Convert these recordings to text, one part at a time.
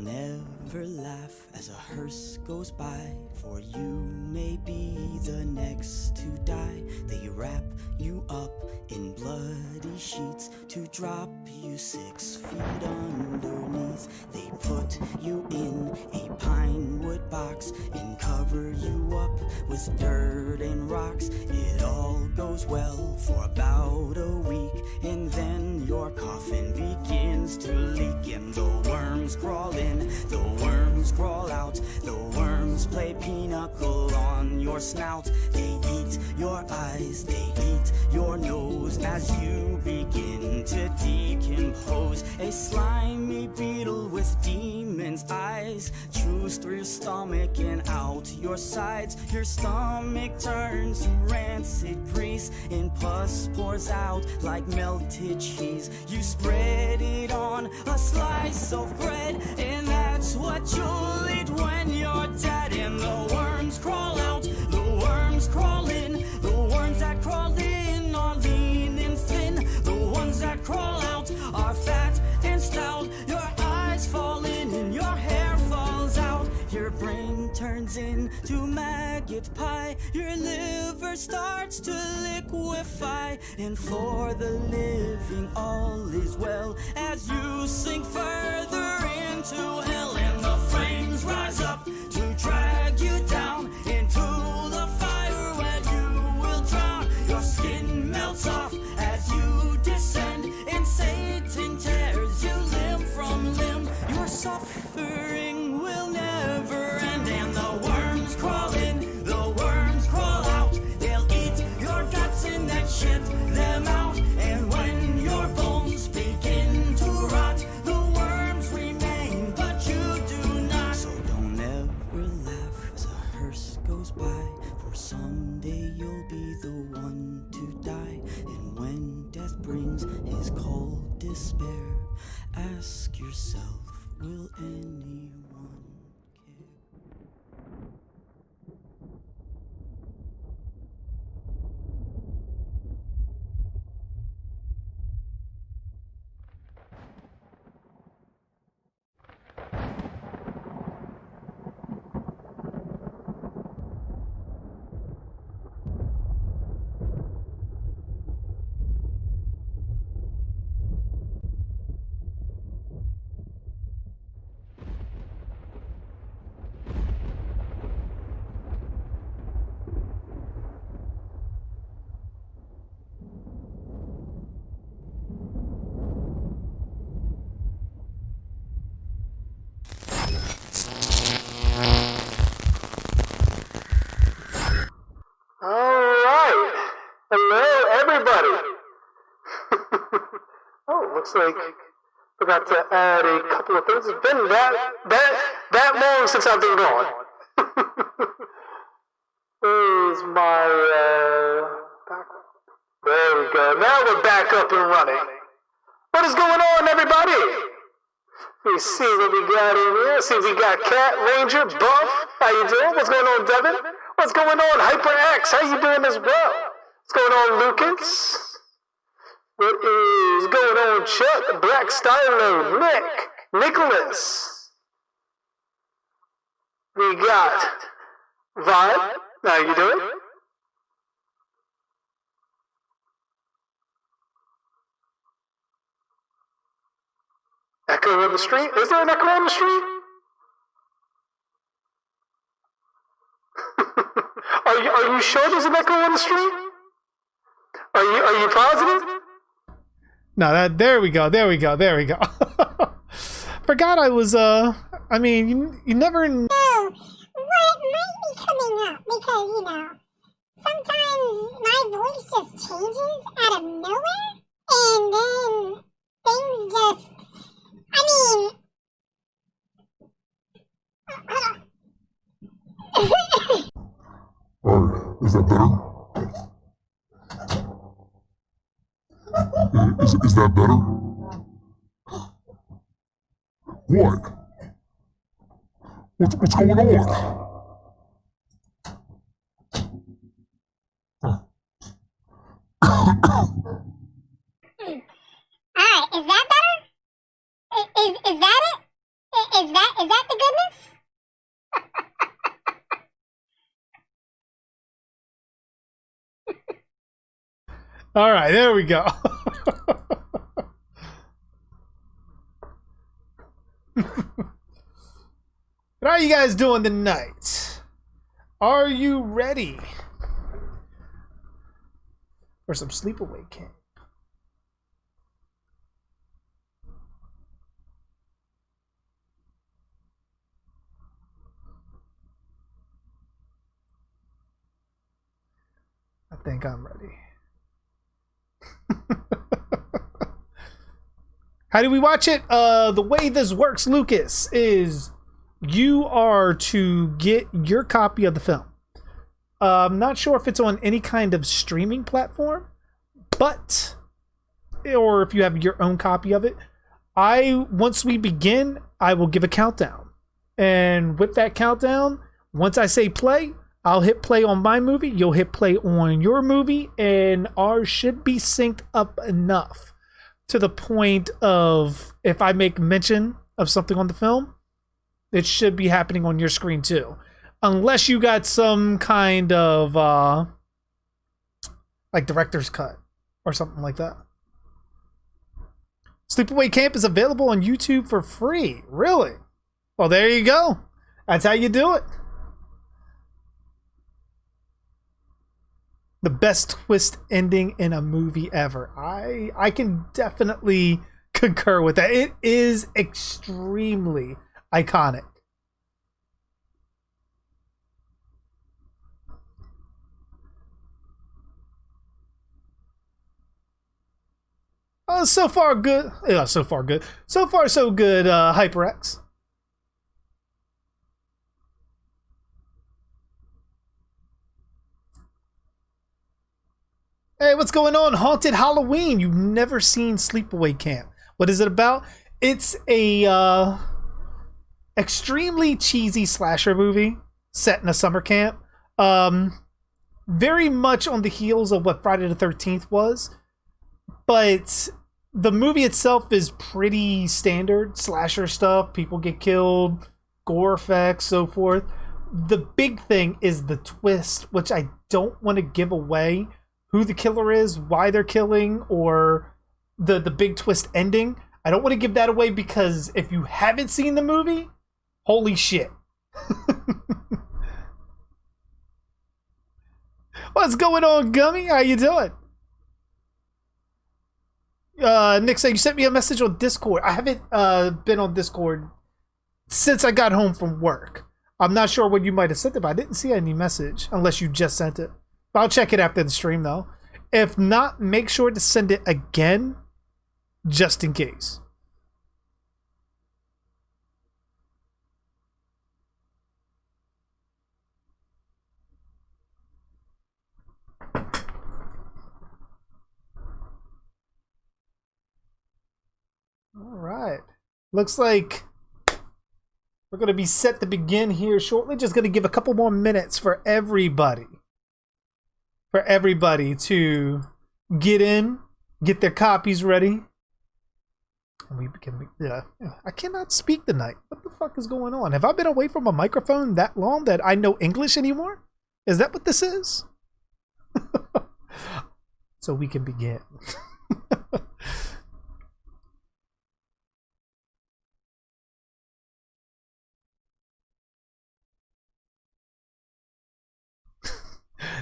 Don't ever laugh as a hearse goes by, for you may be the next to die. They wrap you up in bloody sheets to drop you 6 feet underneath. They put you in a pine wood box and cover you up with dirt and rocks. It all goes well for about a week, and then your coffin begins to leak, and the worms crawl in, the worms crawl out, the worms play pinochle on your snout. They eat your eyes, they eat your nose as you begin to decompose. A slimy beetle with demon's eyes chews through your stomach and out your sides. Your stomach turns to rancid grease, and pus pours out like melted cheese. You spread it on a slice of bread, and that's what you'll eat when you're dead. And the worms crawl out, the worms crawl in, the worms that crawl in are lean and thin, the ones that crawl out are fat and stout. Your eyes fall in and your hair falls out, your brain turns into maggot pie, your liver starts to liquefy, and for the living all is well as you sink further into hell. And the flames rise up to drag you down into the fire where you will drown. Your skin melts off as you descend, and Satan tears you limb from limb. Your suffering will never end, and the worms crawl in, the worms crawl out. They'll eat your guts and then shit them out, and when your bones begin to rot, the worms remain, but you do not. So don't ever laugh as a hearse goes by, for someday you'll be the one to die. And when death brings his cold despair, ask yourself, will anyone care? Alright. Hello, everybody. Oh, looks like forgot to add a couple of things. It's been that long since I've been gone. Where's my background? There we go. Now we're back up and running. What is going on, everybody? Let me see what we got in here. See, we got Cat, Ranger, Buff. How you doing? What's going on, Devin? What's going on, HyperX? How you doing as well? What's going on, Lucas? What is going on, Chuck, Black Stylo, Nick, Nicholas? We got Vibe. How you doing? Echo on the street? Is there an echo on the street? Are you sure there's an echo on the street? Are you positive? No, there we go. Forgot I was, I mean, you never... So, what might be coming up, because, you know, sometimes my voice just changes out of nowhere, and then things just, I mean... Alright, is that better? Is that better? What? What's going on? Alright, is that better? Is that it? Is that All right, there we go. How are you guys doing tonight? Are you ready for some Sleepaway camp? I think I'm ready. How do we watch it? The way this works, Lucas, is you are to get your copy of the film. I'm not sure if it's on any kind of streaming platform, but, or if you have your own copy of it. Once we begin, I will give a countdown. And with that countdown, once I say play, I'll hit play on my movie, you'll hit play on your movie, and ours should be synced up enough to the point of if I make mention of something on the film, it should be happening on your screen too. Unless you got some kind of like director's cut or something like that. Sleepaway Camp is available on YouTube for free. Really? Well, there you go. That's how you do it. The best twist ending in a movie ever. I can definitely concur with that. It is extremely iconic. So far good. Yeah, so far good. So far so good, HyperX. Hey, what's going on? Haunted Halloween. You've never seen Sleepaway Camp. What is it about? It's a extremely cheesy slasher movie set in a summer camp. Very much on the heels of what Friday the 13th was. But the movie itself is pretty standard slasher stuff. People get killed, gore effects, so forth. The big thing is the twist, which I don't want to give away who the killer is, why they're killing, or the big twist ending. I don't want to give that away because if you haven't seen the movie, holy shit. What's going on, Gummy? How you doing? Nick said you sent me a message on Discord. I haven't been on Discord since I got home from work. I'm not sure when you might have sent it, but I didn't see any message unless you just sent it. I'll check it after the stream though. If not, make sure to send it again just in case. All right. Looks like we're going to be set to begin here shortly. Just going to give a couple more minutes for everybody. For everybody to get in, get their copies ready. And we can, yeah. I cannot speak tonight. What the fuck is going on? Have I been away from a microphone that long that I know English anymore? Is that what this is? So we can begin.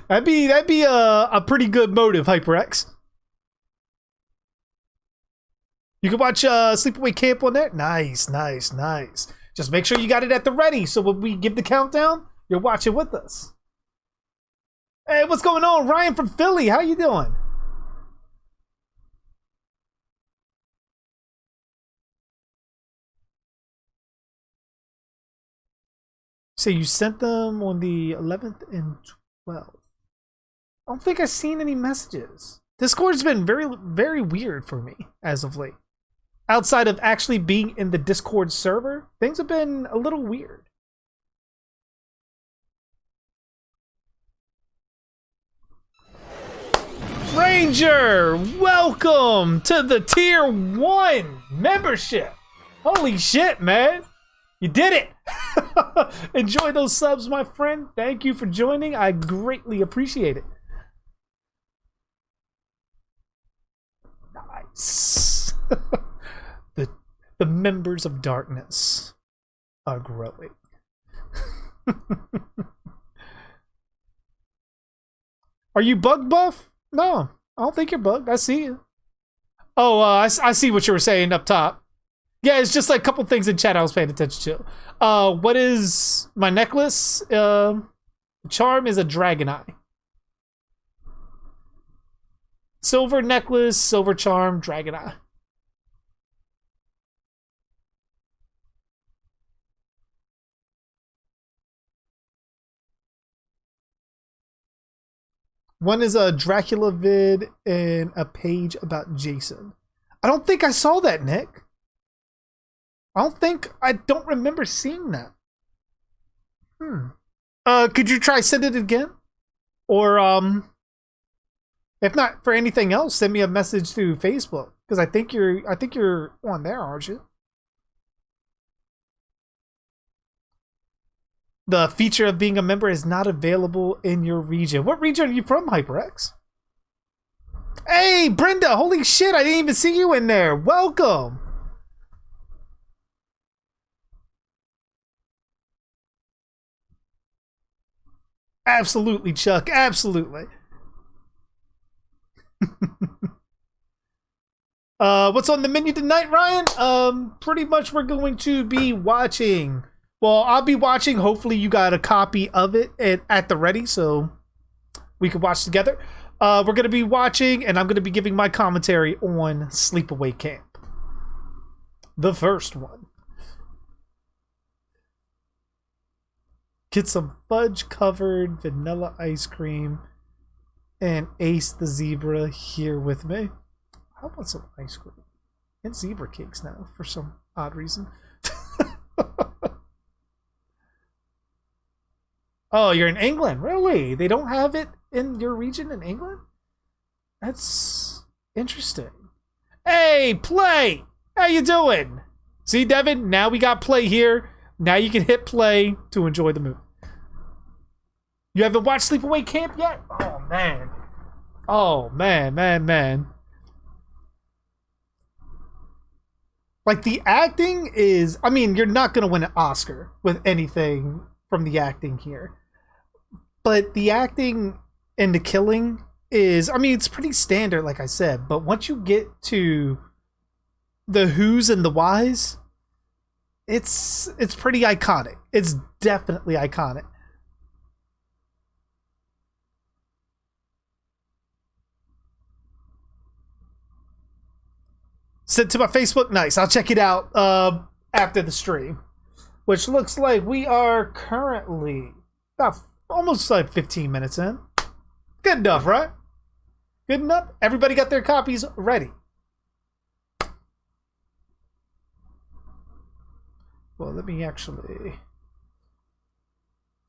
That'd be a pretty good motive, HyperX. You can watch Sleepaway Camp on there. Nice, nice, nice. Just make sure you got it at the ready, so when we give the countdown, you're watching with us. Hey, what's going on? Ryan from Philly, how you doing? So you sent them on the 11th and 12th. I don't think I've seen any messages. Discord's been very, very weird for me as of late. Outside of actually being in the Discord server, things have been a little weird. Ranger, welcome to the Tier 1 membership. Holy shit, man. You did it. Enjoy those subs, my friend. Thank you for joining. I greatly appreciate it. the members of darkness are growing. Are you bug buff? No, I don't think you're bugged. I see you. Oh, I see what you were saying up top. Yeah, it's just like a couple things in chat I was paying attention to. What is my necklace? Charm is a dragon eye. Silver necklace, silver charm, dragon eye. One is a Dracula vid and a page about Jason. I don't think I saw that, Nick. I don't remember seeing that. Could you try send it again? Or, if not for anything else, send me a message through Facebook. Because I think you're on there, aren't you? The feature of being a member is not available in your region. What region are you from, HyperX? Hey, Brenda! Holy shit, I didn't even see you in there. Welcome! Absolutely, Chuck. Absolutely. What's on the menu tonight, Ryan? Pretty much we're going to be watching... Well, I'll be watching. Hopefully you got a copy of it at the ready so we can watch together. We're going to be watching, and I'm going to be giving my commentary on Sleepaway Camp. The first one. Get some fudge-covered vanilla ice cream and Ace the Zebra here with me. How about some ice cream? And zebra cakes now, for some odd reason. Oh, you're in England? Really? They don't have it in your region in England? That's interesting. Hey, Play! How you doing? See, Devin? Now we got Play here. Now you can hit play to enjoy the movie. You haven't watched Sleepaway Camp yet? Oh, man. Oh, man. Like, the acting is... I mean, you're not going to win an Oscar with anything from the acting here. But the acting and the killing is... I mean, it's pretty standard, like I said. But once you get to the who's and the whys, it's pretty iconic. It's definitely iconic. Sent to my Facebook. Nice. I'll check it out after the stream. Which looks like we are currently about almost like 15 minutes in. Good enough, right? Good enough? Everybody got their copies ready. Well, let me actually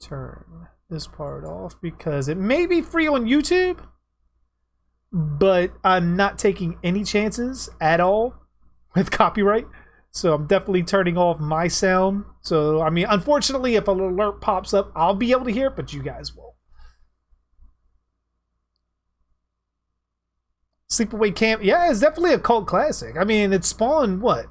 turn this part off because it may be free on YouTube, but I'm not taking any chances at all with copyright. So I'm definitely turning off my sound. So, I mean, unfortunately, if an alert pops up, I'll be able to hear it, but you guys won't. Sleepaway Camp, yeah, it's definitely a cult classic. I mean, it spawned, what?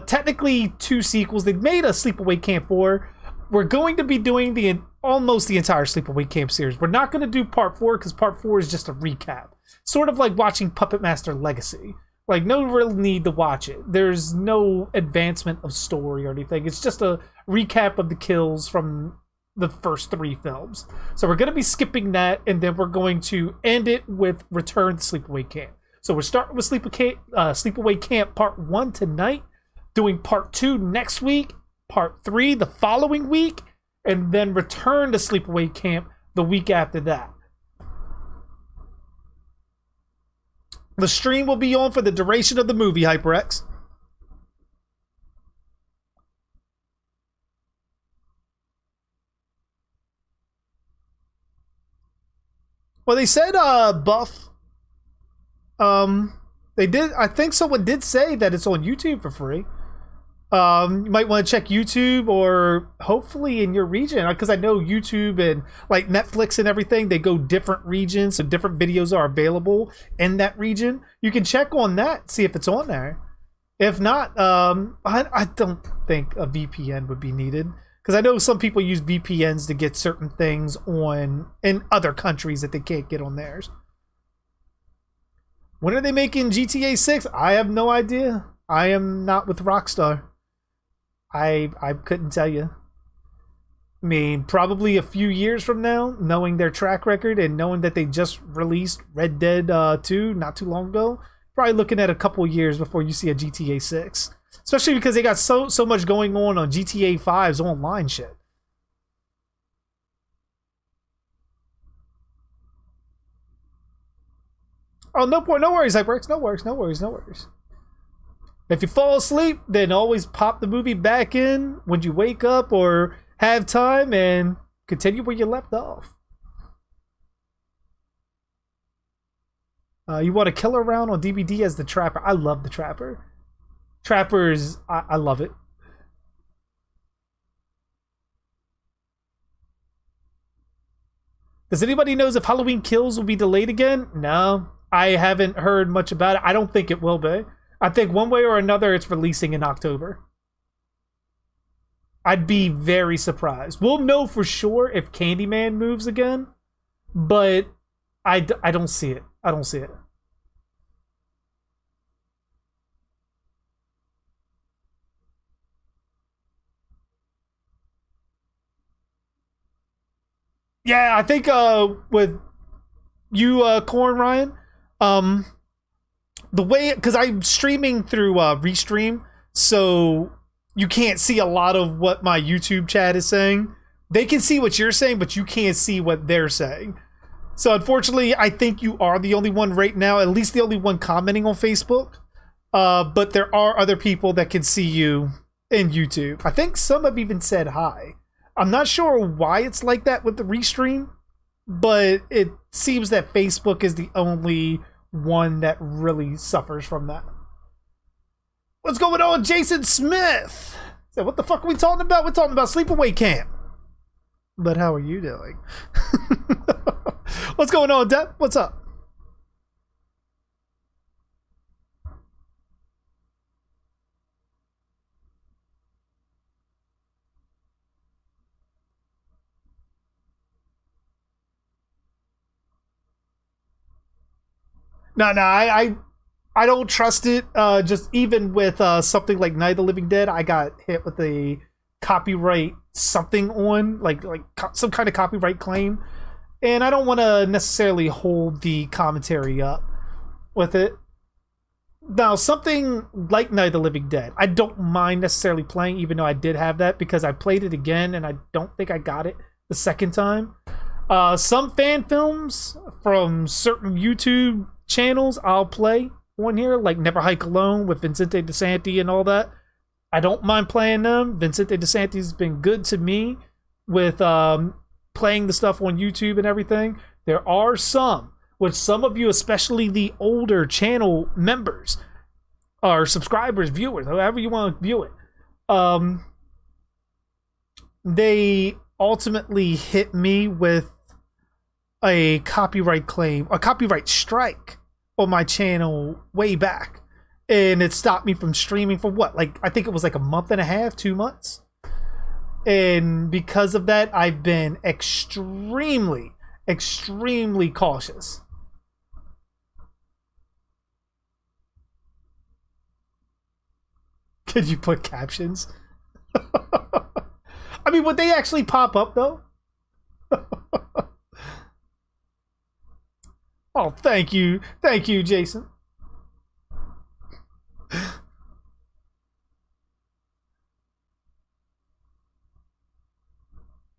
Technically 2 sequels. They made a Sleepaway Camp 4. We're going to be doing almost the entire Sleepaway Camp series. We're not going to do part 4 because part 4 is just a recap. Sort of like watching Puppet Master Legacy. Like, no real need to watch it. There's no advancement of story or anything. It's just a recap of the kills from the first 3 films. So we're going to be skipping that, and then we're going to end it with Return to Sleepaway Camp. So we're starting with Sleepaway Camp Part 1 tonight, doing Part 2 next week, Part 3 the following week, and then Return to Sleepaway Camp the week after that. The stream will be on for the duration of the movie, HyperX. Well, they said Buff. They did. I think someone did say that it's on YouTube for free. You might want to check YouTube, or hopefully in your region, because I know YouTube and like Netflix and everything, they go different regions, so different videos are available in that region. You can check on that, see if it's on there. If not, I don't think a VPN would be needed, because I know some people use VPNs to get certain things on in other countries that they can't get on theirs. When are they making GTA 6? I have no idea. I am not with Rockstar. I couldn't tell you. I mean, probably a few years from now, knowing their track record and knowing that they just released Red Dead 2 not too long ago, probably looking at a couple years before you see a GTA 6. Especially because they got so much going on GTA 5's online shit. Oh, no worries, HyperX. No worries. If you fall asleep, then always pop the movie back in when you wake up or have time and continue where you left off. You want a killer round on DVD as the Trapper. I love the Trapper. Trappers, I love it. Does anybody knows if Halloween Kills will be delayed again? No, I haven't heard much about it. I don't think it will be. I think one way or another it's releasing in October. I'd be very surprised. We'll know for sure if Candyman moves again, but I don't see it. I don't see it. Yeah, I think with you, Corn Ryan, the way, because I'm streaming through Restream, so you can't see a lot of what my YouTube chat is saying. They can see what you're saying, but you can't see what they're saying. So unfortunately, I think you are the only one right now, at least the only one commenting on Facebook. But there are other people that can see you in YouTube. I think some have even said hi. I'm not sure why it's like that with the Restream, but it seems that Facebook is the only one that really suffers from that. What's going on, Jason Smith? So what the fuck are we talking about? We're talking about Sleepaway Camp. But how are you doing? What's going on, Depp? What's up? No, I don't trust it. Just even with something like Night of the Living Dead, I got hit with a copyright something on, like some kind of copyright claim, and I don't want to necessarily hold the commentary up with it. Now, something like Night of the Living Dead, I don't mind necessarily playing, even though I did have that, because I played it again, and I don't think I got it the second time. Some fan films from certain YouTube channels I'll play on here, like Never Hike Alone with Vincente DeSanti and all that. I don't mind playing them. Vincente DeSanti has been good to me with playing the stuff on YouTube and everything. There are some, which some of you, especially the older channel members or subscribers, viewers, however you want to view it, they ultimately hit me with a copyright claim, a copyright strike on my channel way back. And it stopped me from streaming for what? Like, I think it was like a month and a half, 2 months. And because of that, I've been extremely cautious. Could you put captions? I mean, would they actually pop up though? Oh, thank you, Jason.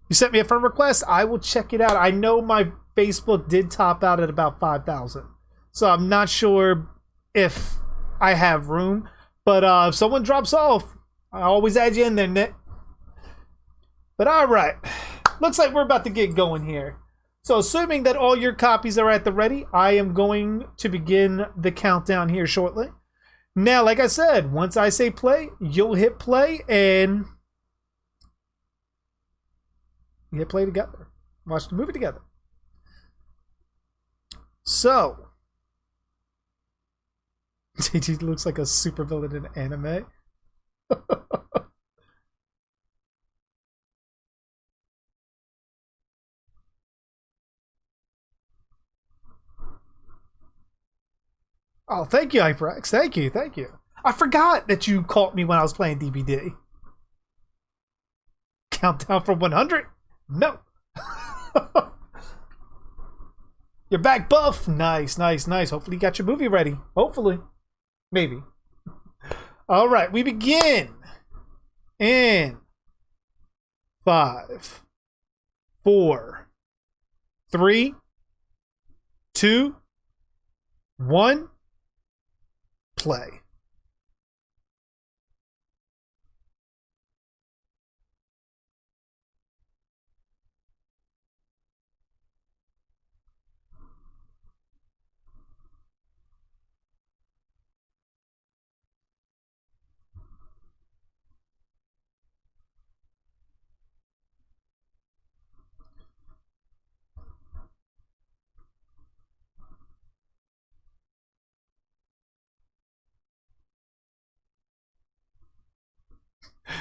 You sent me a friend request. I will check it out. I know my Facebook did top out at about 5,000, so I'm not sure if I have room. But if someone drops off, I always add you in there, Nick. But all right, looks like we're about to get going here. So assuming that all your copies are at the ready, I am going to begin the countdown here shortly. Now, like I said, once I say play, you'll hit play and we hit play together. Watch the movie together. So, JG looks like a supervillain in anime. Oh, thank you, HyperX. Thank you, thank you. I forgot that you caught me when I was playing DBD. Countdown from 100? No. You're back, Buff. Nice, nice, nice. Hopefully you got your movie ready. Hopefully. Maybe. All right, we begin in 5, 4, 3, 2, 1. Play.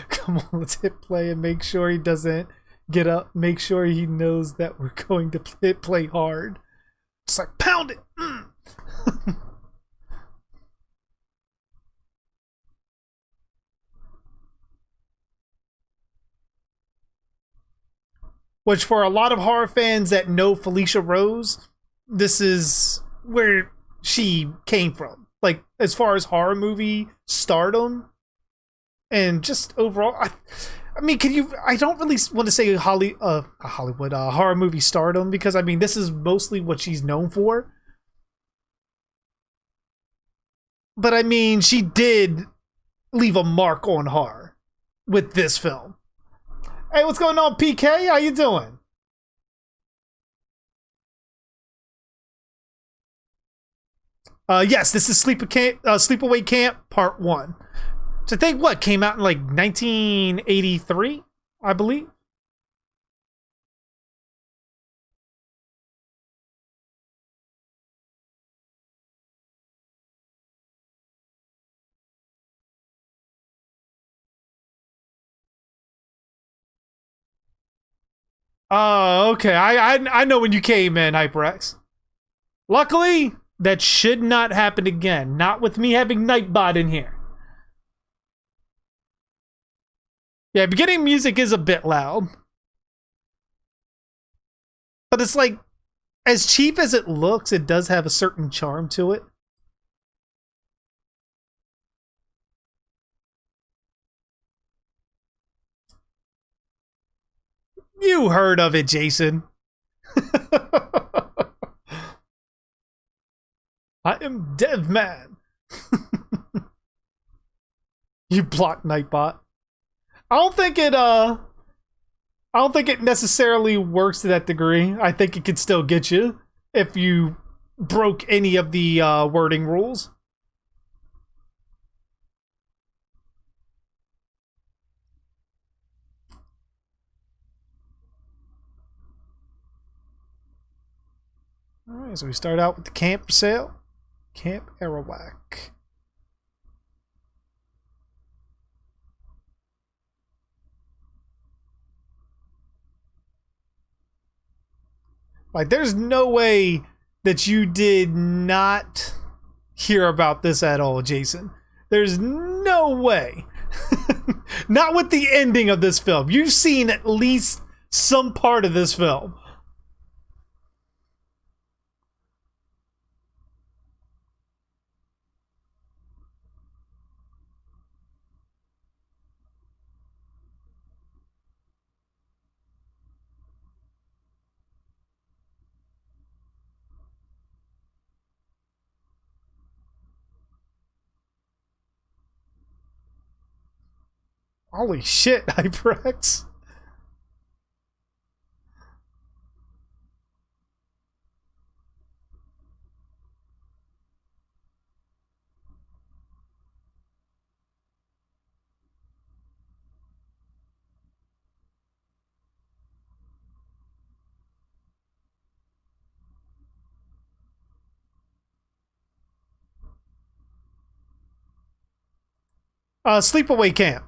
Come on, let's hit play and make sure he doesn't get up. Make sure he knows that we're going to hit play hard. Just like pound it. Which for a lot of horror fans that know Felicia Rose, this is where she came from. Like, as far as horror movie stardom and just overall, I mean, I don't really want to say Hollywood horror movie stardom, because I mean, this is mostly what she's known for. But I mean, she did leave a mark on horror with this film. Hey, what's going on, PK? How you doing? Yes, this is Sleepaway Camp Part 1. So I think what came out in like 1983, I believe. Oh, okay. I know when you came in, HyperX. Luckily, that should not happen again. Not with me having Nightbot in here. Yeah, beginning music is a bit loud. But it's like, as cheap as it looks, it does have a certain charm to it. You heard of it, Jason. I am Devman. You blocked Nightbot. I don't think it necessarily works to that degree. I think it could still get you if you broke any of the wording rules. Alright, so we start out with the camp for sale. Camp Arawak. Like, there's no way that you did not hear about this at all, Jason. There's no way. Not with the ending of this film. You've seen at least some part of this film. Holy shit, HyperX. Sleepaway Camp.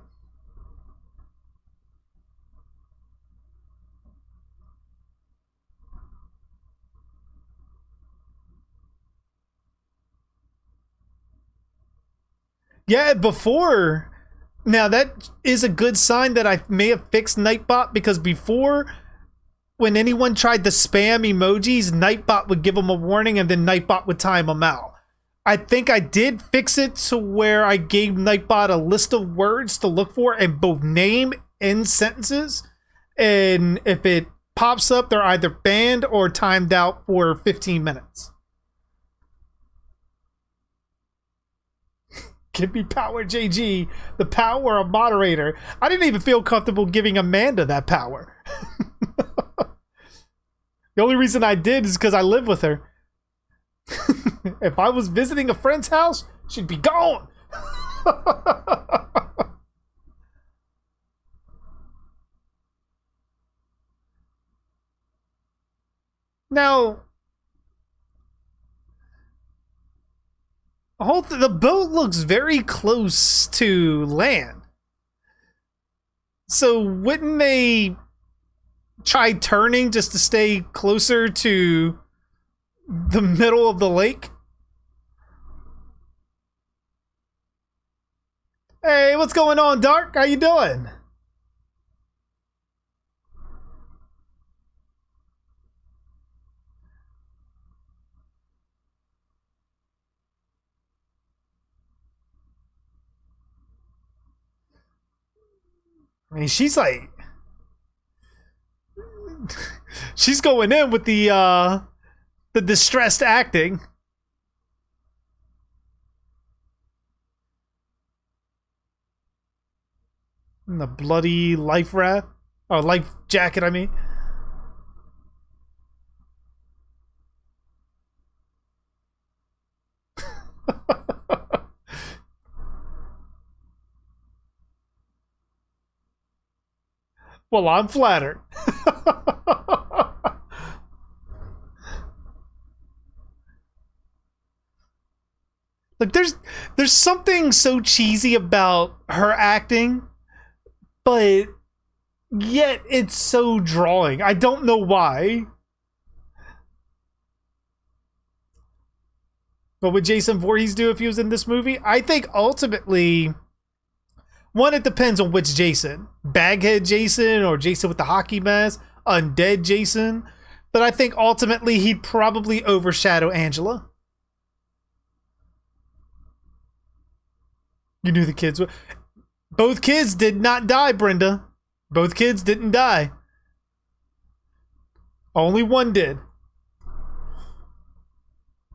Yeah, before. Now, that is a good sign that I may have fixed Nightbot, because before, when anyone tried to spam emojis, Nightbot would give them a warning and then Nightbot would time them out. I think I did fix it to where I gave Nightbot a list of words to look for in both name and sentences. And if it pops up, they're either banned or timed out for 15 minutes. Give me power, JG. The power of moderator. I didn't even feel comfortable giving Amanda that power. The only reason I did is because I live with her. If I was visiting a friend's house, she'd be gone. Now, the boat looks very close to land. So wouldn't they try turning just to stay closer to the middle of the lake? Hey, what's going on, Dark? How you doing? I mean, she's like, she's going in with the distressed acting. And the bloody life raft, or life jacket, I mean. Well, I'm flattered. Like, there's something so cheesy about her acting, but yet it's so drawing. I don't know why. But would Jason Voorhees do if he was in this movie? I think ultimately, one, it depends on which Jason. Baghead Jason or Jason with the hockey mask, undead Jason. But I think ultimately he'd probably overshadow Angela. You knew the kids were... Both kids did not die, Brenda. Both kids didn't die. Only one did.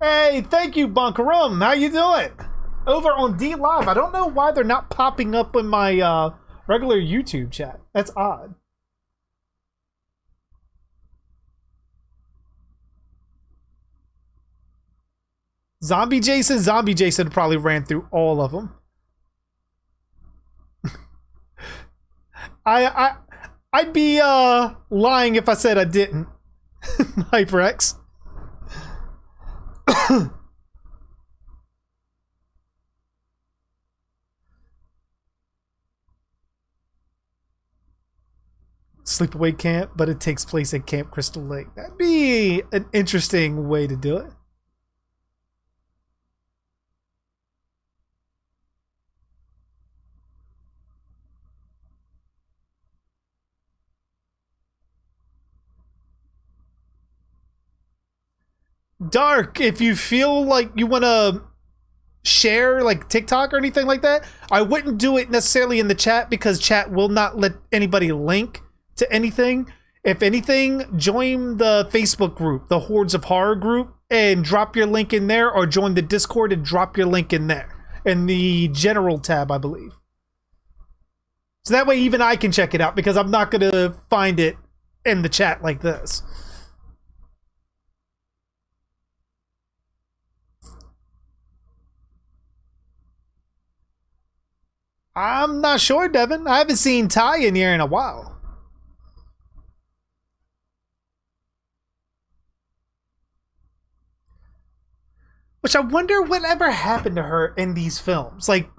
Hey, thank you, Bunkarum. How you doing? Over on D Live. I don't know why they're not popping up in my regular YouTube chat. That's odd. Zombie Jason probably ran through all of them. I'd be lying if I said I didn't. HyperX. Sleepaway Camp, but it takes place at Camp Crystal Lake. That'd be an interesting way to do it. Dark, if you feel like you want to share like TikTok or anything like that, I wouldn't do it necessarily in the chat because chat will not let anybody link to anything. If anything, join the Facebook group, the Hordes of Horror group, and drop your link in there, or join the Discord and drop your link in there in the general tab, I believe. So that way even I can check it out, because I'm not going to find it in the chat like this. I'm not sure, Devin. I haven't seen Ty in here in a while. Which I wonder whatever happened to her in these films. Like,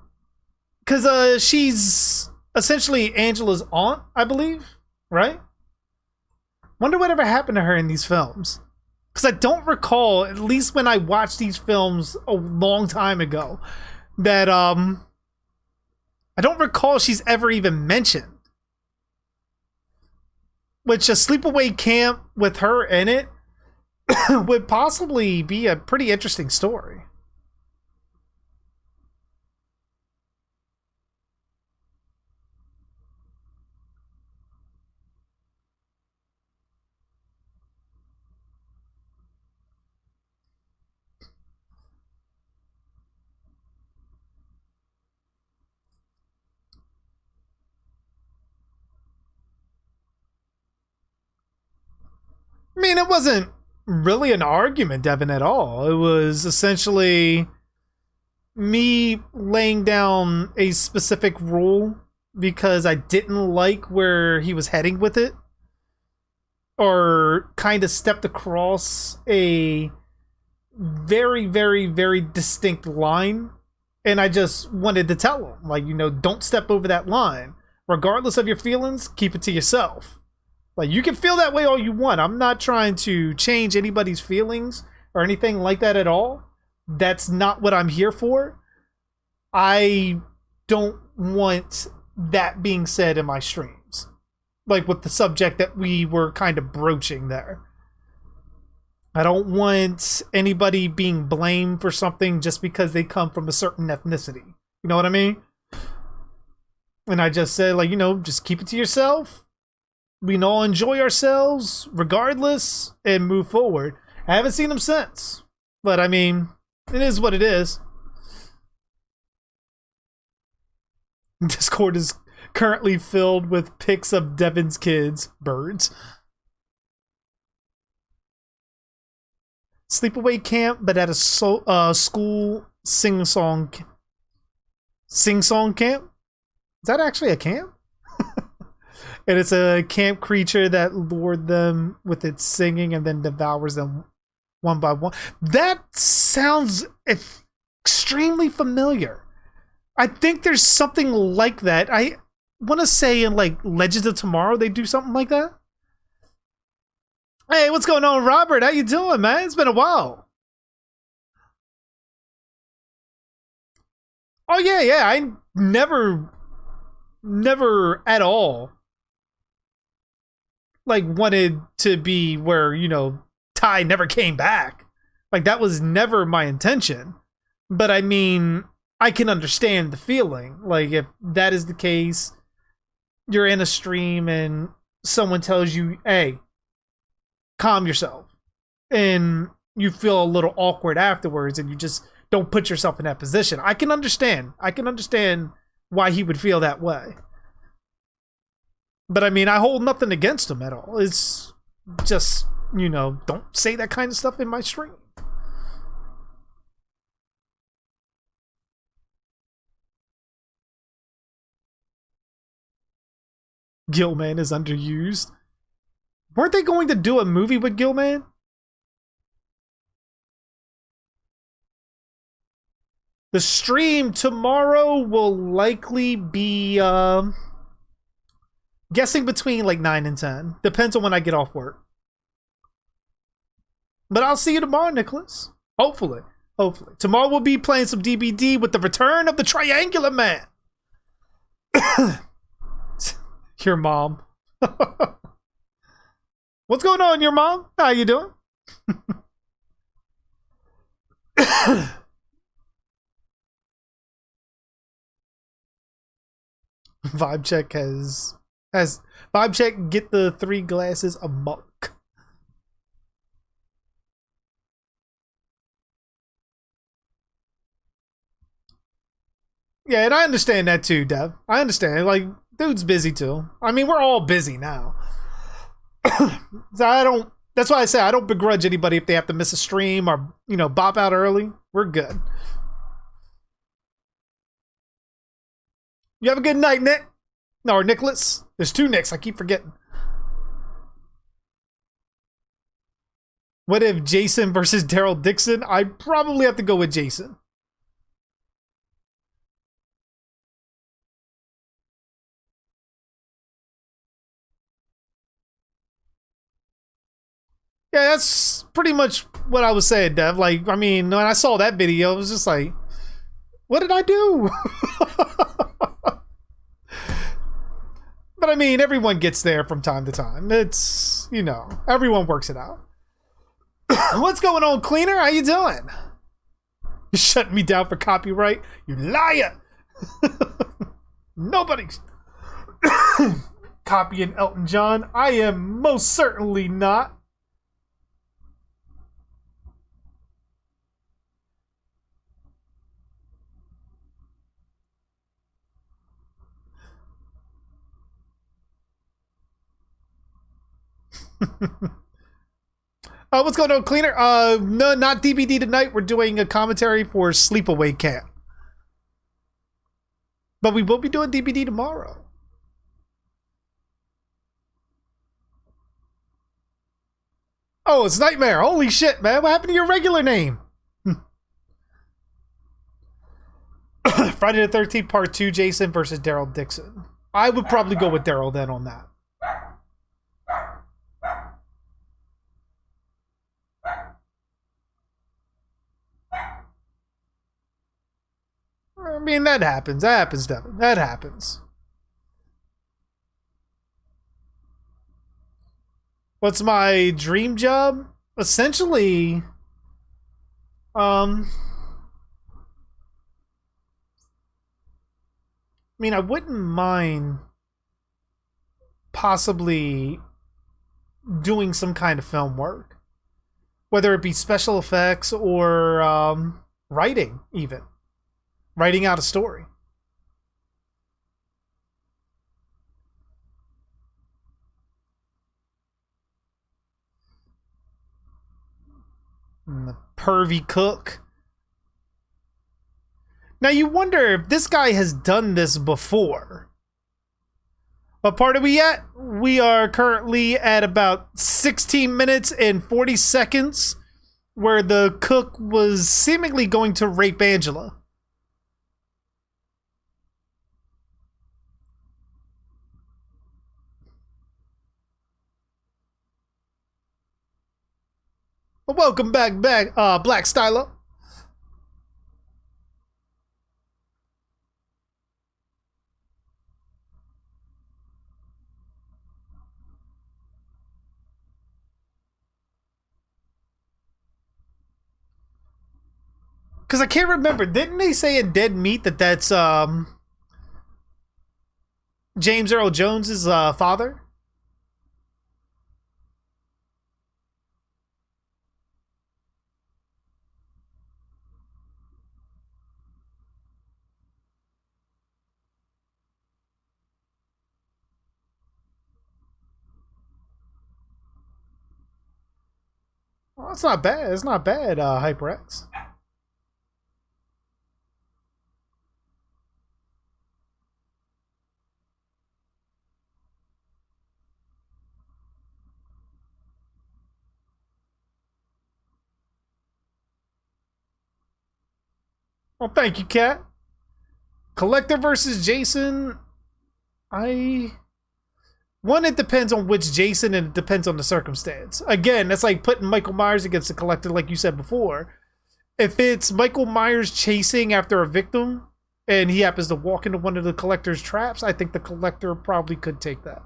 because she's essentially Angela's aunt, I believe, right? Wonder whatever happened to her in these films. Because I don't recall, at least when I watched these films a long time ago, that I don't recall she's ever even mentioned. Which a sleepaway camp with her in it would possibly be a pretty interesting story. I mean, it wasn't really an argument, Devin, at all. It was essentially me laying down a specific rule because I didn't like where he was heading with it, or kind of stepped across a very, very, very distinct line. And I just wanted to tell him, like, you know, don't step over that line. Regardless of your feelings, keep it to yourself. Like, you can feel that way all you want. I'm not trying to change anybody's feelings or anything like that at all. That's not what I'm here for. I don't want that being said in my streams. Like with the subject that we were kind of broaching there. I don't want anybody being blamed for something just because they come from a certain ethnicity. You know what I mean? And I just said, like, you know, just keep it to yourself. We can all enjoy ourselves regardless and move forward. I haven't seen him since. But I mean, it is what it is. Discord is currently filled with pics of Devin's kids, birds. Sleepaway camp, but at a school sing-song camp. Is that actually a camp? And it's a camp creature that lured them with its singing and then devours them one by one. That sounds extremely familiar. I think there's something like that. I want to say in like Legends of Tomorrow they do something like that. Hey, what's going on, Robert? How you doing, man? It's been a while. Oh yeah. I never at all like wanted to be where, you know, Ty never came back. Like that was never my intention. But I mean, I can understand the feeling. Like if that is the case, you're in a stream and someone tells you, hey, calm yourself. And you feel a little awkward afterwards and you just don't put yourself in that position. I can understand. I can understand why he would feel that way. But I mean, I hold nothing against him at all. It's just, you know, don't say that kind of stuff in my stream. Gilman is underused. Weren't they going to do a movie with Gilman? The stream tomorrow will likely be guessing between like 9 and 10. Depends on when I get off work. But I'll see you tomorrow, Nicholas. Hopefully. Tomorrow we'll be playing some DBD with the return of the Triangular Man. Your mom. What's going on, your mom? How you doing? Vibe check has Vibe check, get the 3 glasses a monk. Yeah, and I understand that too, Dev. I understand. Like, dude's busy too. I mean, we're all busy now. So that's why I say I don't begrudge anybody if they have to miss a stream or, you know, bop out early. We're good. You have a good night, Nick. No, or Nicholas. There's 2 Nicks. I keep forgetting. What if Jason versus Daryl Dixon? I probably have to go with Jason. Yeah, that's pretty much what I was saying, Dev. Like, I mean, when I saw that video, it was just like, what did I do? But I mean, everyone gets there from time to time. It's, you know, everyone works it out. What's going on, Cleaner? How you doing? You're shutting me down for copyright? You liar! Nobody's copying Elton John. I am most certainly not. What's going on, Cleaner? No, not DVD tonight. We're doing a commentary for Sleepaway Camp. But we will be doing DVD tomorrow. Oh, it's Nightmare. Holy shit, man. What happened to your regular name? Friday the 13th, Part 2, Jason versus Daryl Dixon. I would probably go with Daryl then on that. I mean, that happens. That happens, Devin. That happens. What's my dream job? Essentially, I mean, I wouldn't mind possibly doing some kind of film work, whether it be special effects or writing, even. Writing out a story. And the pervy cook. Now you wonder if this guy has done this before. What part are we at? We are currently at about 16 minutes and 40 seconds, where the cook was seemingly going to rape Angela. Well, welcome back, Black Stylo. Because I can't remember, didn't they say in Dead Meat that that's James Earl Jones's father? Well, that's not bad. It's not bad, HyperX. Well, thank you, Cat. Collector versus Jason. One, it depends on which Jason, and it depends on the circumstance. Again, that's like putting Michael Myers against the Collector, like you said before. If it's Michael Myers chasing after a victim, and he happens to walk into one of the Collector's traps, I think the Collector probably could take that.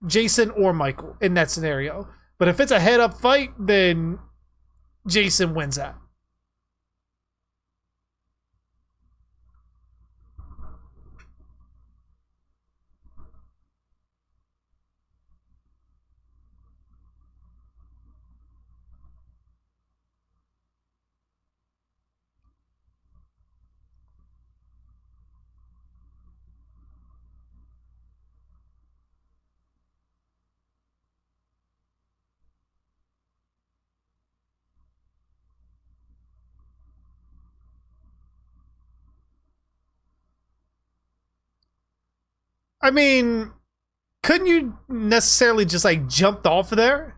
Jason or Michael in that scenario. But if it's a head-up fight, then Jason wins that. I mean, couldn't you necessarily just like jumped off of there?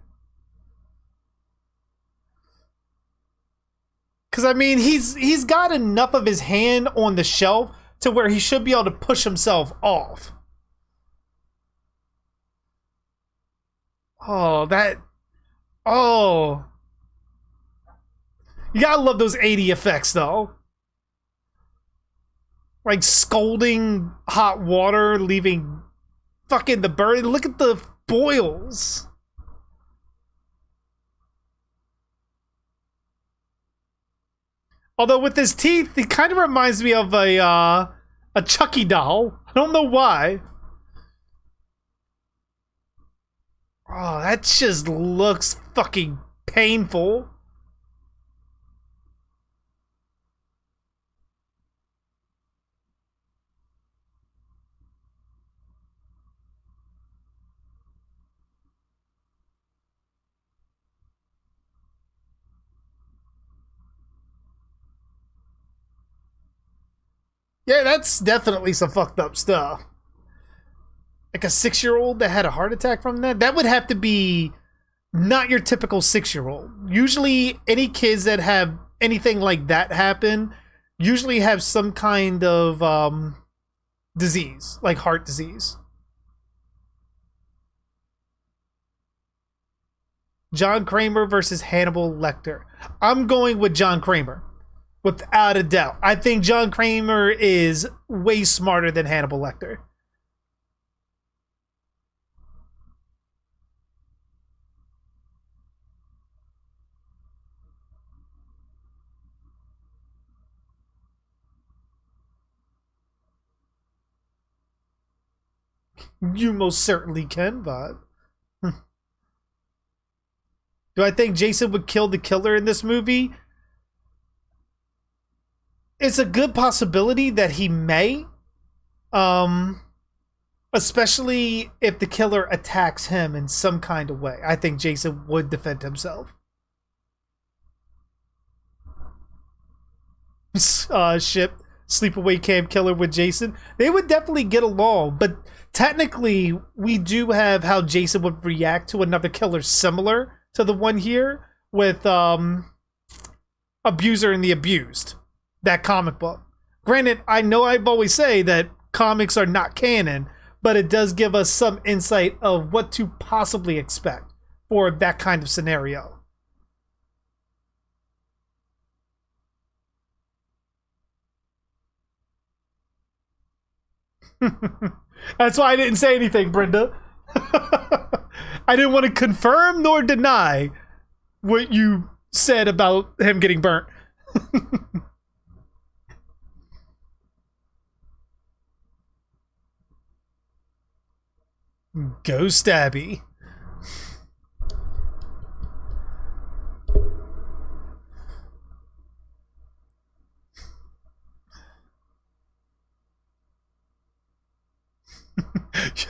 Because I mean, he's got enough of his hand on the shelf to where he should be able to push himself off. Oh, that Oh. You gotta love those 80 effects, though. Like scalding hot water, leaving fucking the bird. Look at the boils. Although with his teeth, he kind of reminds me of a Chucky doll. I don't know why. Oh, that just looks fucking painful. Yeah, that's definitely some fucked up stuff. Like a 6-year-old that had a heart attack from that? That would have to be not your typical 6-year-old. Usually, any kids that have anything like that happen usually have some kind of disease, like heart disease. John Kramer versus Hannibal Lecter. I'm going with John Kramer. Without a doubt. I think John Kramer is way smarter than Hannibal Lecter. You most certainly can, but... Do I think Jason would kill the killer in this movie? It's a good possibility that he may. Especially if the killer attacks him in some kind of way. I think Jason would defend himself. Ship Sleepaway Camp Killer with Jason. They would definitely get along, but technically we do have how Jason would react to another killer similar to the one here with Abuser and the Abused. That comic book. Granted, I know I've always say that comics are not canon, but it does give us some insight of what to possibly expect for that kind of scenario. That's why I didn't say anything, Brenda. I didn't want to confirm nor deny what you said about him getting burnt. Go Stabby.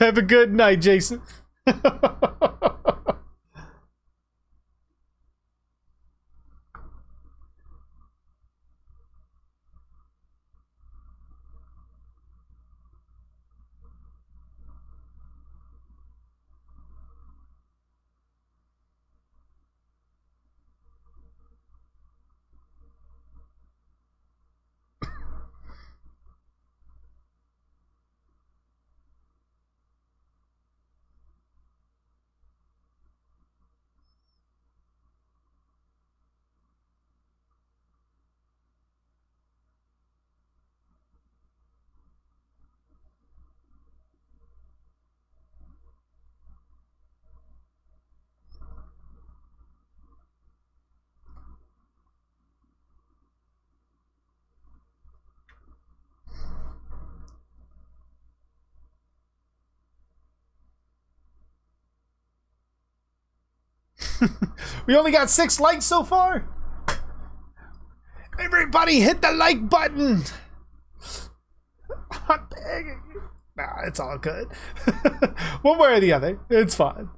Have a good night, Jason. We only got 6 likes so far. Everybody hit the like button. I'm begging you. Nah, it's all good. One way or the other, it's fine.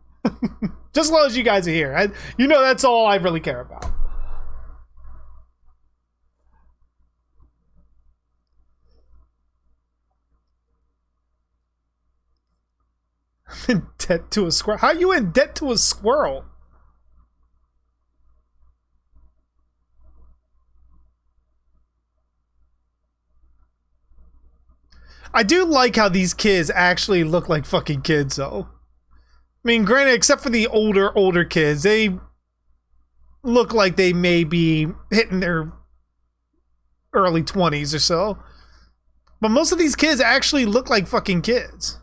Just as long as you guys are here. You know that's all I really care about. I'm in debt to a squirrel. How are you in debt to a squirrel? I do like how these kids actually look like fucking kids, though. I mean, granted, except for the older kids, they look like they may be hitting their early 20s or so. But most of these kids actually look like fucking kids.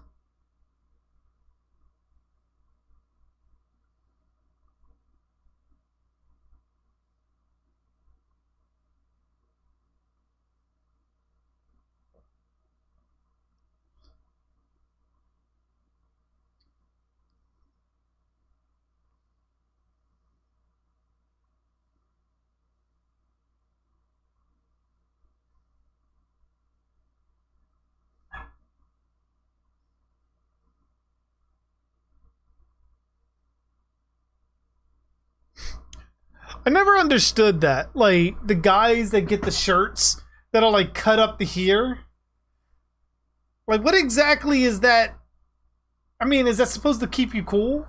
I never understood that. Like, the guys that get the shirts that are, like, cut up to here. Like, what exactly is that? I mean, is that supposed to keep you cool?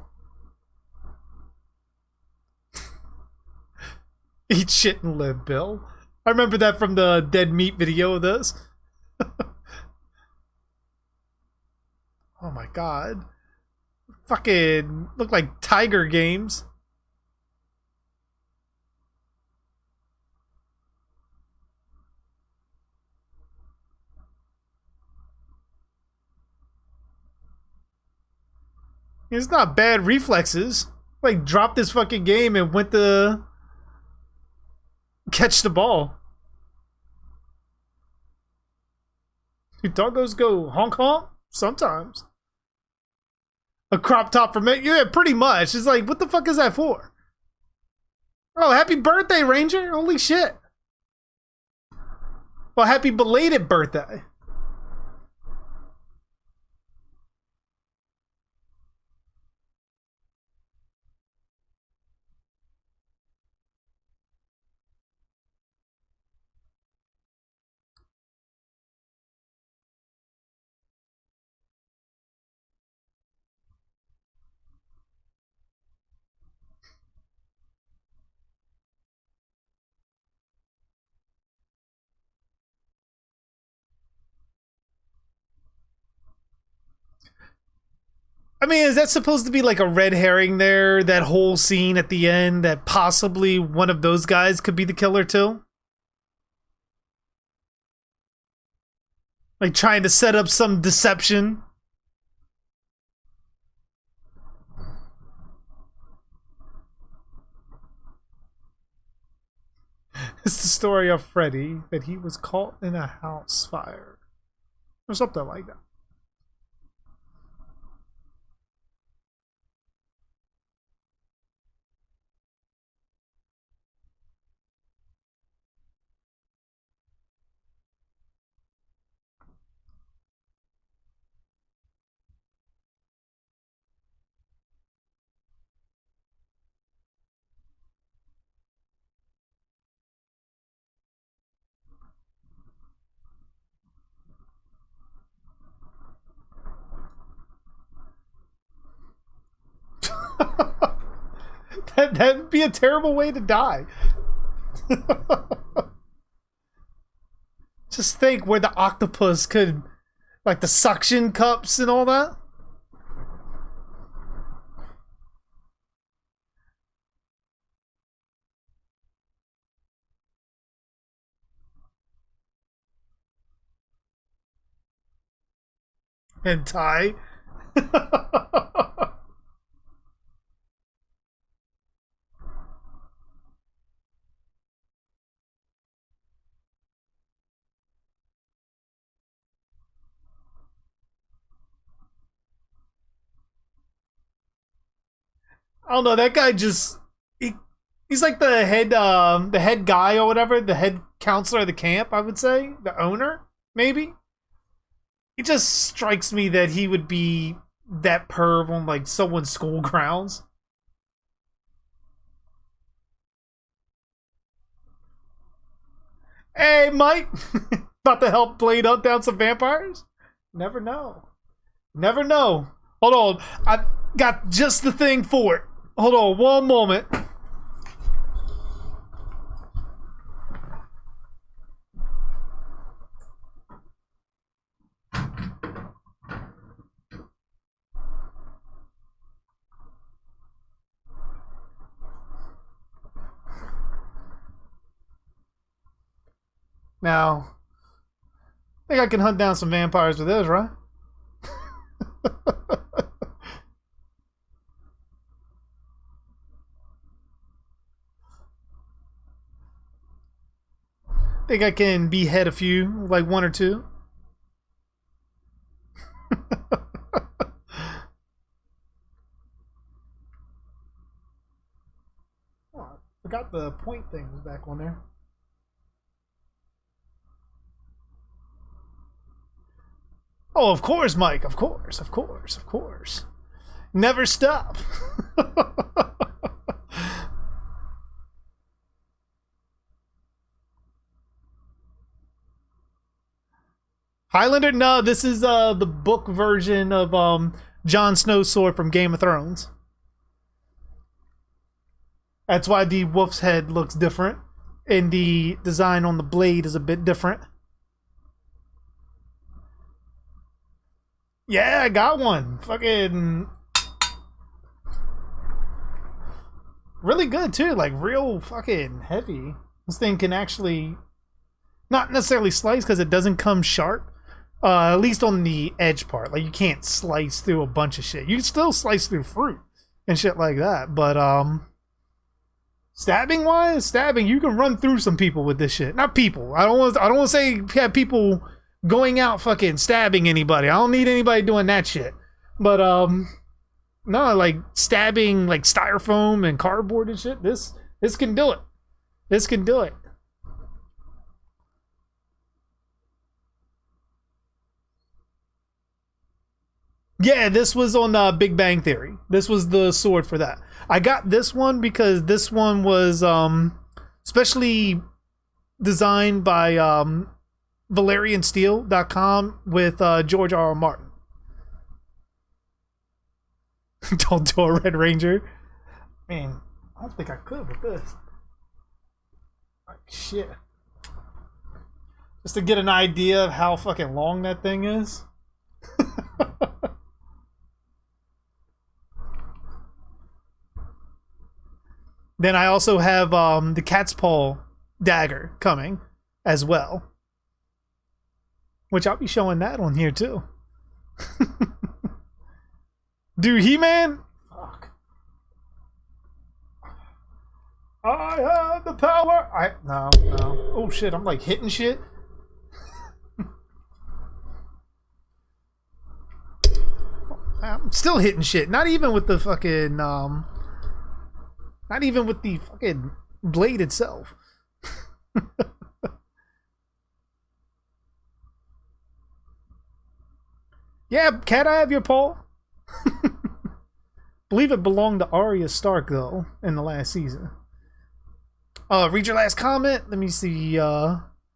Eat shit and live, Bill. I remember that from the Dead Meat video of this. Oh my god. Fucking look like Tiger games. It's not bad reflexes. Like, dropped this fucking game and went to catch the ball. Do doggos go honk honk? Sometimes. A crop top for me? Yeah, pretty much. It's like, what the fuck is that for? Oh, happy birthday, Ranger. Holy shit. Well, happy belated birthday. I mean, is that supposed to be like a red herring there? That whole scene at the end that possibly one of those guys could be the killer too? Like trying to set up some deception? It's the story of Freddy, that he was caught in a house fire. Or something like that. That'd be a terrible way to die. Just think where the octopus could, like the suction cups and all that. And tie. I don't know, that guy just he's like the head guy or whatever, the head counselor of the camp, I would say, the owner, maybe. It just strikes me that he would be that perv on like someone's school grounds. Hey, Mike, about to help Blade hunt down some vampires? Never know. Never know. Hold on, I got just the thing for it. Hold on one moment. Now, I think I can hunt down some vampires with this, right? Think I can behead a few, like one or two. Oh, I forgot the point thing was back on there. Oh, of course, Mike. Of course, of course, of course. Never stop. Highlander? No, this is the book version of Jon Snow's sword from Game of Thrones. That's why the wolf's head looks different, and the design on the blade is a bit different. Yeah, I got one. Fucking really good too, like real fucking heavy. This thing can actually not necessarily slice because it doesn't come sharp. At least on the edge part. Like you can't slice through a bunch of shit. You can still slice through fruit and shit like that. But stabbing wise, you can run through some people with this shit. Not people. I don't want to say have people going out fucking stabbing anybody. I don't need anybody doing that shit. But no, like stabbing like styrofoam and cardboard and shit. This can do it. This can do it. Yeah, this was on Big Bang Theory. This was the sword for that. I got this one because this one was specially designed by ValerianSteel.com with George R. R. Martin. Don't do a Red Ranger. Man, I don't think I could with this. Like, shit. Just to get an idea of how fucking long that thing is. Then I also have the cat's paw dagger coming as well. Which I'll be showing that on here too. Dude, He-Man? Fuck. I have the power. No. Oh shit, I'm like hitting shit. I'm still hitting shit. Not even with the fucking not even with the fucking blade itself. Yeah, Cat, I have your paw. Believe it belonged to Arya Stark though in the last season. Read your last comment. Let me see.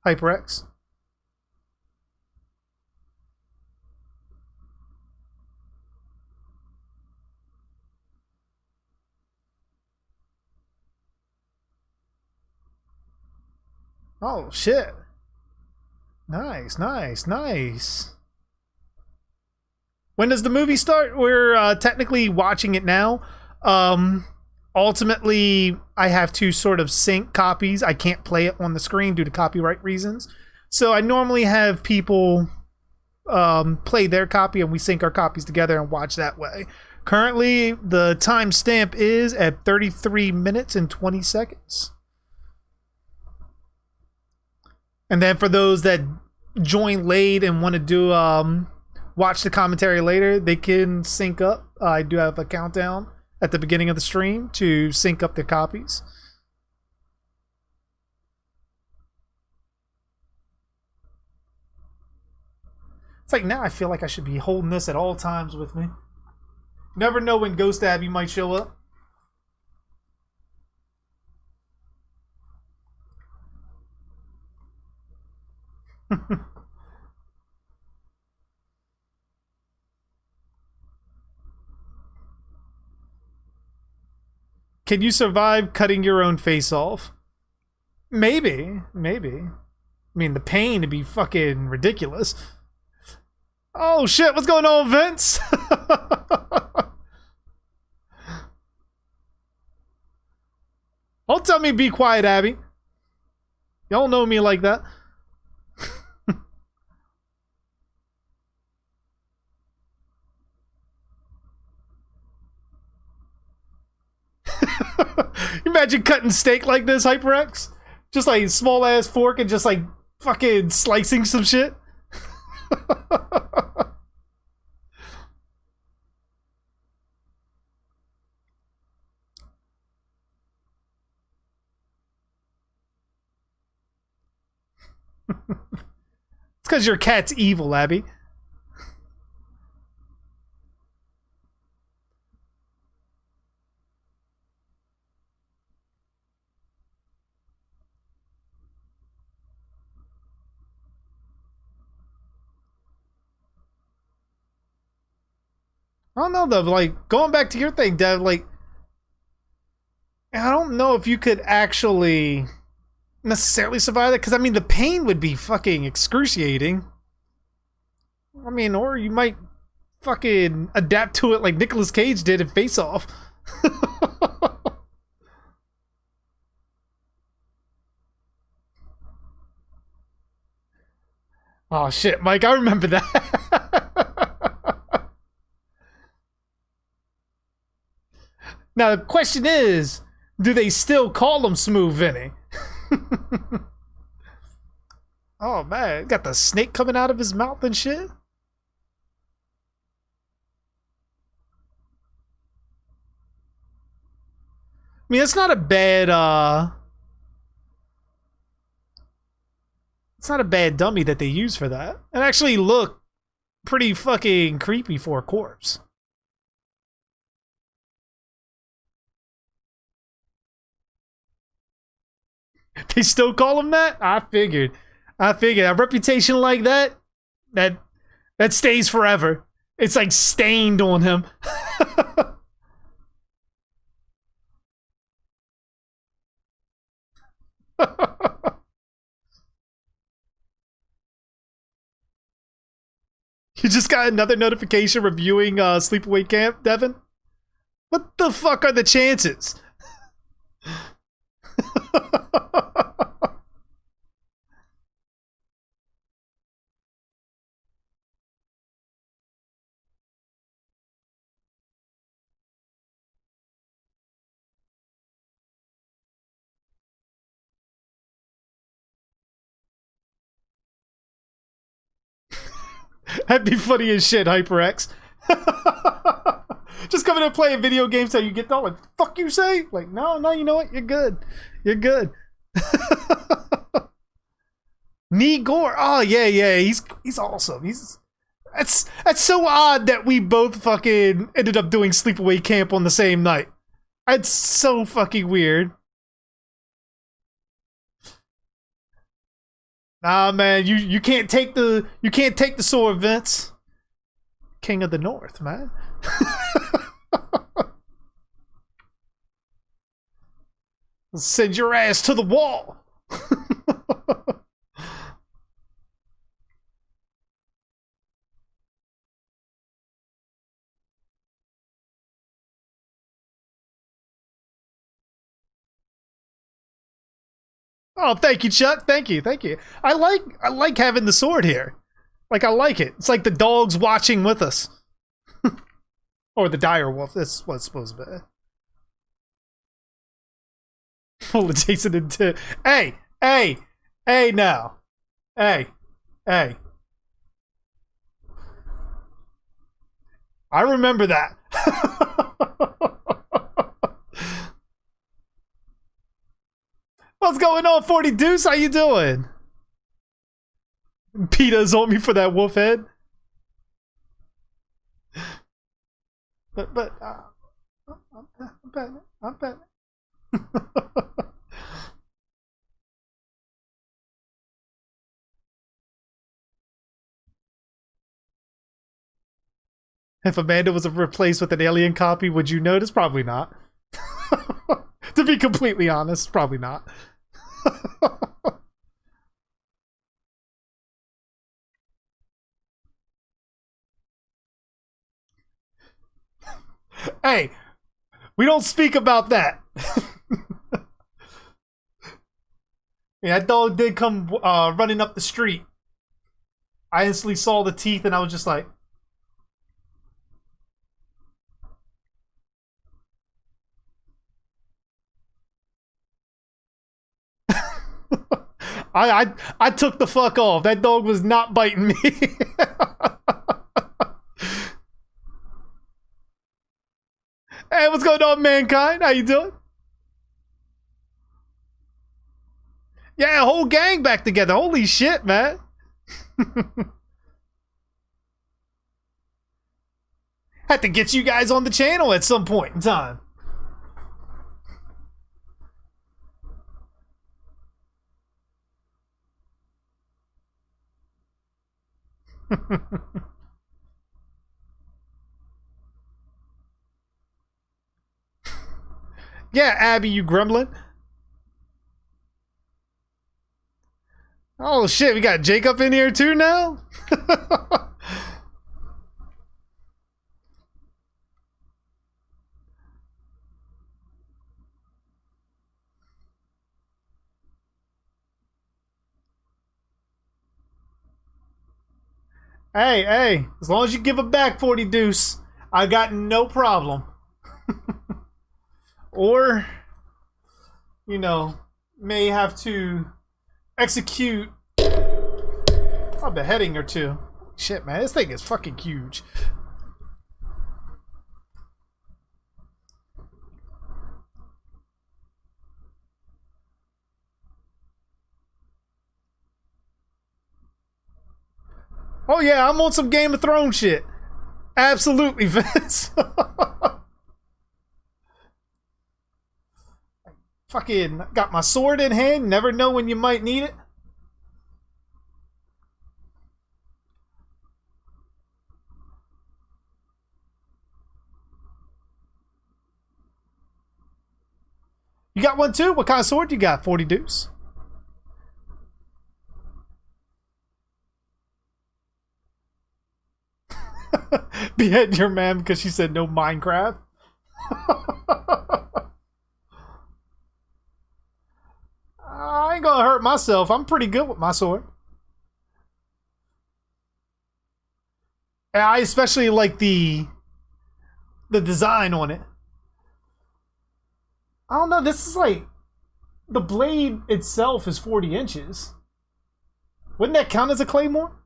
HyperX. Oh shit. Nice. When does the movie start? We're technically watching it now. Ultimately, I have to sort of sync copies. I can't play it on the screen due to copyright reasons. So I normally have people play their copy and we sync our copies together and watch that way. Currently, the timestamp is at 33 minutes and 20 seconds. And then for those that join late and want to do watch the commentary later, they can sync up. I do have a countdown at the beginning of the stream to sync up their copies. It's like now I feel like I should be holding this at all times with me. Never know when Ghost Abby might show up. Can you survive cutting your own face off? Maybe. I mean, the pain would be fucking ridiculous. Oh shit, what's going on, Vince? Don't tell me be quiet, Abby. Y'all know me like that. Imagine cutting steak like this, HyperX. Just like small ass fork and just like fucking slicing some shit. It's because your cat's evil, Abby. I don't know though, like going back to your thing, Dev, like I don't know if you could actually necessarily survive that, because I mean the pain would be fucking excruciating. I mean, or you might fucking adapt to it like Nicolas Cage did in Face Off. Oh shit, Mike, I remember that. Now the question is, do they still call him Smooth Vinny? Oh man, got the snake coming out of his mouth and shit. I mean, it's not a bad it's not a bad dummy that they use for that. It actually looked pretty fucking creepy for a corpse. They still call him that? I figured. A reputation like that stays forever. It's like stained on him. You just got another notification reviewing Sleepaway Camp, Devin? What the fuck are the chances? That'd be funny as shit, HyperX. Just coming and playing video games till you get done. Like, fuck you say? Like, no, you know what? You're good. You're good. Nee Gore. Oh, yeah. He's awesome. That's so odd that we both fucking ended up doing Sleepaway Camp on the same night. It's so fucking weird. Nah, man, you can't take the sword, Vince. King of the North, man. Send your ass to the wall. Oh, thank you, Chuck. Thank you. I like having the sword here. Like, I like it. It's like the dog's watching with us. Or the dire wolf. That's what it's supposed to be. Full adjacent into. Hey now. Hey. I remember that. What's going on, 40 Deuce? How you doing? PETA's on me for that wolf head. But I'm betting. If Amanda was replaced with an alien copy, would you notice? Probably not. To be completely honest, probably not. Hey, we don't speak about that. Yeah, that dog did come running up the street. I instantly saw the teeth and I was just like, I took the fuck off. That dog was not biting me. Hey, what's going on, mankind? How you doing? Yeah, whole gang back together. Holy shit, man. Had to get you guys on the channel at some point in time. Yeah, Abby, you gremlin. Oh shit, we got Jacob in here too now? Hey, as long as you give it back 40 deuce, I got no problem. Or, you know, may have to execute a beheading or two. Shit, man, this thing is fucking huge. Oh yeah, I'm on some Game of Thrones shit. Absolutely, Vince. Fucking got my sword in hand. Never know when you might need it. You got one too? What kind of sword you got? 40 deuce. Behead your man because she said no Minecraft. I ain't gonna hurt myself. I'm pretty good with my sword. And I especially like the design on it. I don't know, this is like, the blade itself is 40 inches. Wouldn't that count as a claymore?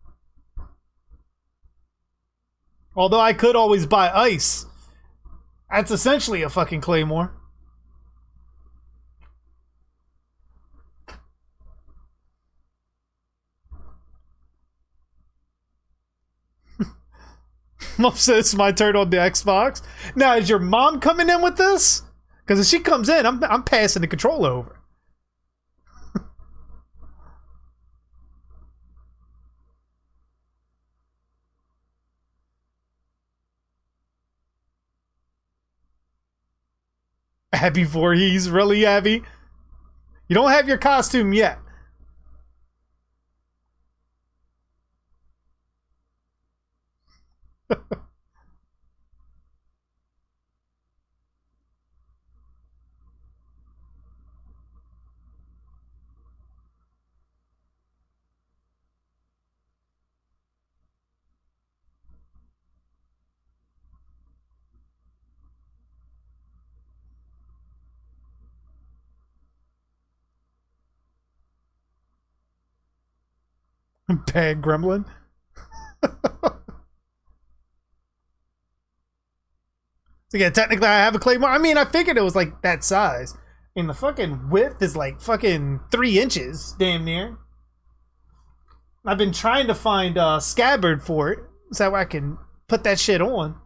Although I could always buy ice. That's essentially a fucking claymore. Mom says it's my turn on the Xbox. Now, is your mom coming in with this? Because if she comes in, I'm passing the controller over. Abby Voorhees, really, Abby? You don't have your costume yet. Bad gremlin. So yeah, technically I have a claymore. I mean, I figured it was like that size. And the fucking width is like fucking 3 inches, damn near. I've been trying to find a scabbard for it, so I can put that shit on.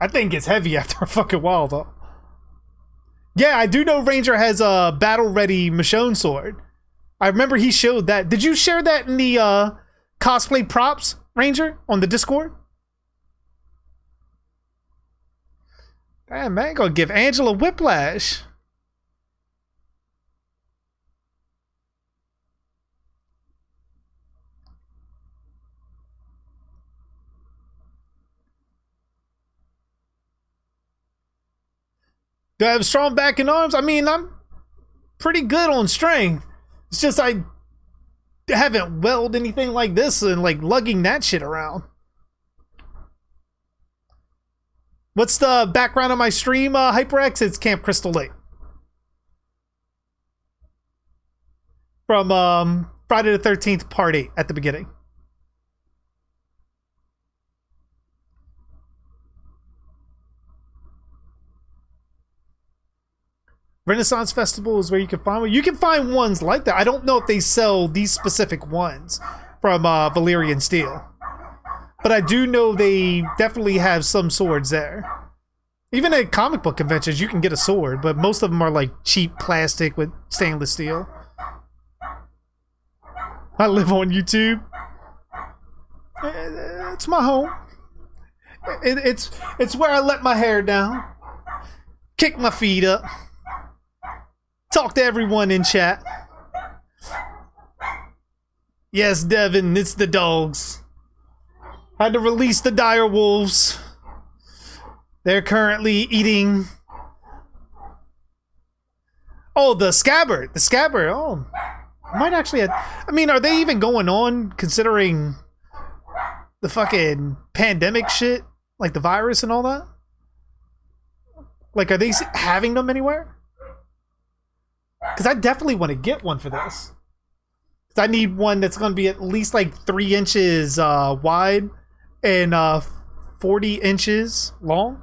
I think it's heavy after a fucking while, though. Yeah, I do know Ranger has a battle-ready Michonne sword. I remember he showed that. Did you share that in the cosplay props, Ranger, on the Discord? Damn, man, gonna give Angela whiplash. Do I have strong back and arms? I mean, I'm pretty good on strength. It's just I haven't weld anything like this and like lugging that shit around. What's the background of my stream, HyperX? It's Camp Crystal Lake. From Friday the 13th, Part 8 at the beginning. Renaissance Festival is where you can find one. You can find ones like that. I don't know if they sell these specific ones from Valyrian Steel. But I do know they definitely have some swords there. Even at comic book conventions, you can get a sword, but most of them are like cheap plastic with stainless steel. I live on YouTube. It's my home. It's where I let my hair down, kick my feet up, talk to everyone in chat. Yes, Devin, it's the dogs. Had to release the dire wolves. They're currently eating. Oh, the scabbard. The scabbard. Oh, might actually have. I mean, are they even going on considering the fucking pandemic shit? Like the virus and all that? Like, are they having them anywhere? Because I definitely want to get one for this. Because I need one that's going to be at least like 3 inches wide and 40 inches long.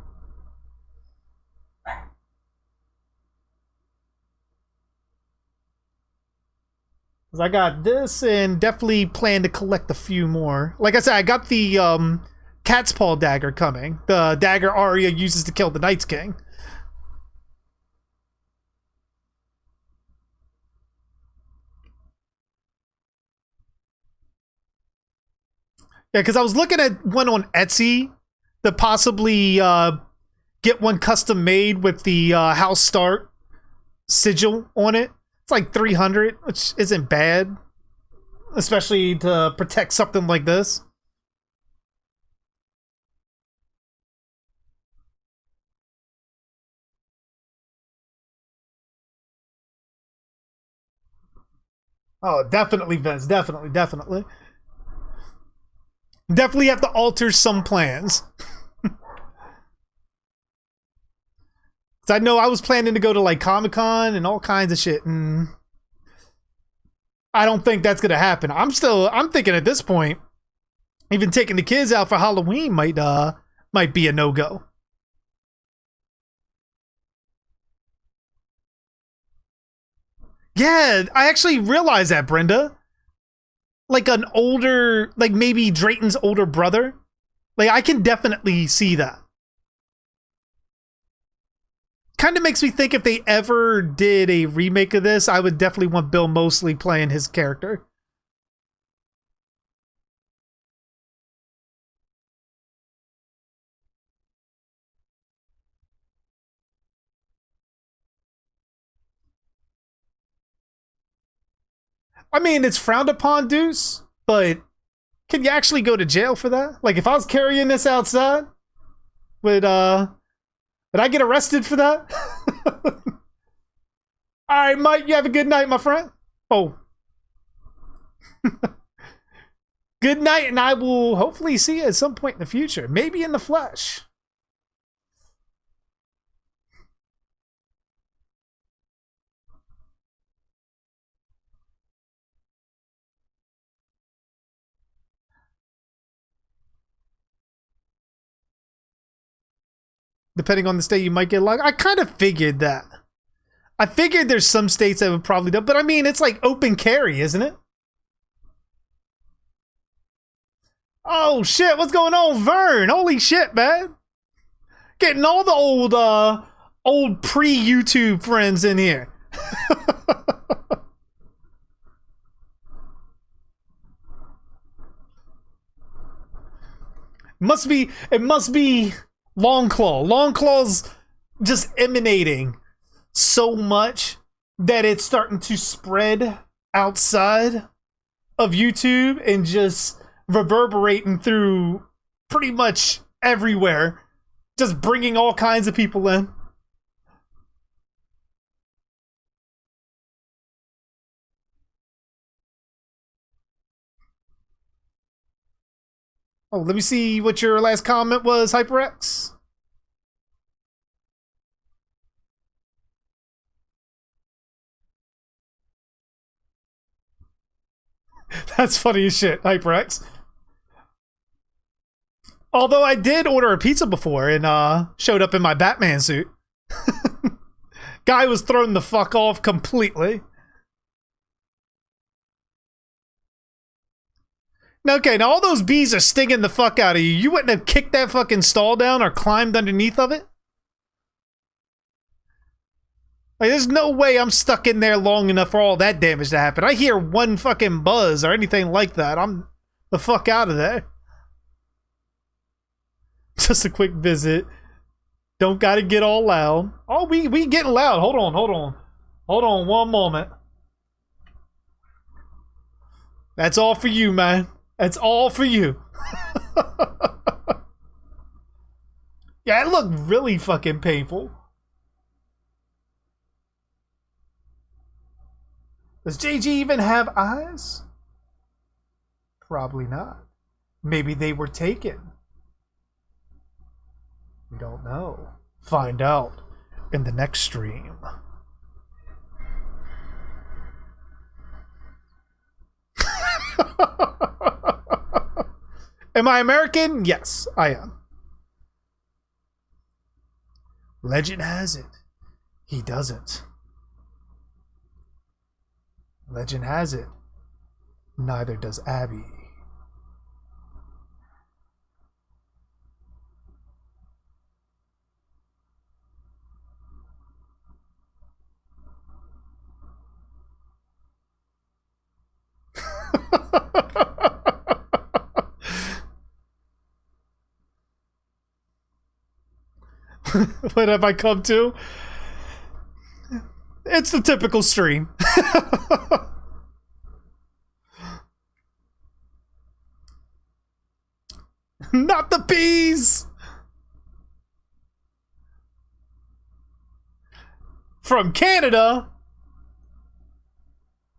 Because I got this and definitely plan to collect a few more. Like I said, I got the cat's paw dagger coming. The dagger Arya uses to kill the Night's King. Yeah, because I was looking at one on Etsy to possibly get one custom made with the House Stark sigil on it. It's like 300, which isn't bad, especially to protect something like this. Oh, definitely, Vince. Definitely, definitely. Definitely have to alter some plans. I know I was planning to go to like Comic-Con and all kinds of shit, and I don't think that's gonna happen. I'm thinking at this point, even taking the kids out for Halloween might be a no-go. Yeah, I actually realized that, Brenda. Like an older, like maybe Drayton's older brother. Like, I can definitely see that. Kind of makes me think if they ever did a remake of this, I would definitely want Bill Moseley playing his character. I mean, it's frowned upon, Deuce, but can you actually go to jail for that? Like, if I was carrying this outside, would I get arrested for that? All right, Mike, you have a good night, my friend. Oh. Good night, and I will hopefully see you at some point in the future. Maybe in the flesh. Depending on the state, you might get locked. I kind of figured that. I figured there's some states that would probably do, but I mean, it's like open carry, isn't it? Oh shit, what's going on, Vern? Holy shit, man. Getting all the old pre-YouTube friends in here. It must be Longclaw. Longclaw's just emanating so much that it's starting to spread outside of YouTube and just reverberating through pretty much everywhere, just bringing all kinds of people in. Oh, let me see what your last comment was, HyperX. That's funny as shit, HyperX. Although I did order a pizza before and showed up in my Batman suit. Guy was thrown the fuck off completely. Okay, now all those bees are stinging the fuck out of you. You wouldn't have kicked that fucking stall down or climbed underneath of it? Like, there's no way I'm stuck in there long enough for all that damage to happen. I hear one fucking buzz or anything like that, I'm the fuck out of there. Just a quick visit. Don't gotta get all loud. Oh, we getting loud. Hold on one moment. That's all for you, man. That's all for you. Yeah, it looked really fucking painful. Does JG even have eyes? Probably not. Maybe they were taken. We don't know. Find out in the next stream. Am I American? Yes, I am. Legend has it, he doesn't. Legend has it, neither does Abby. What have I come to? It's the typical stream. Not the bees! From Canada?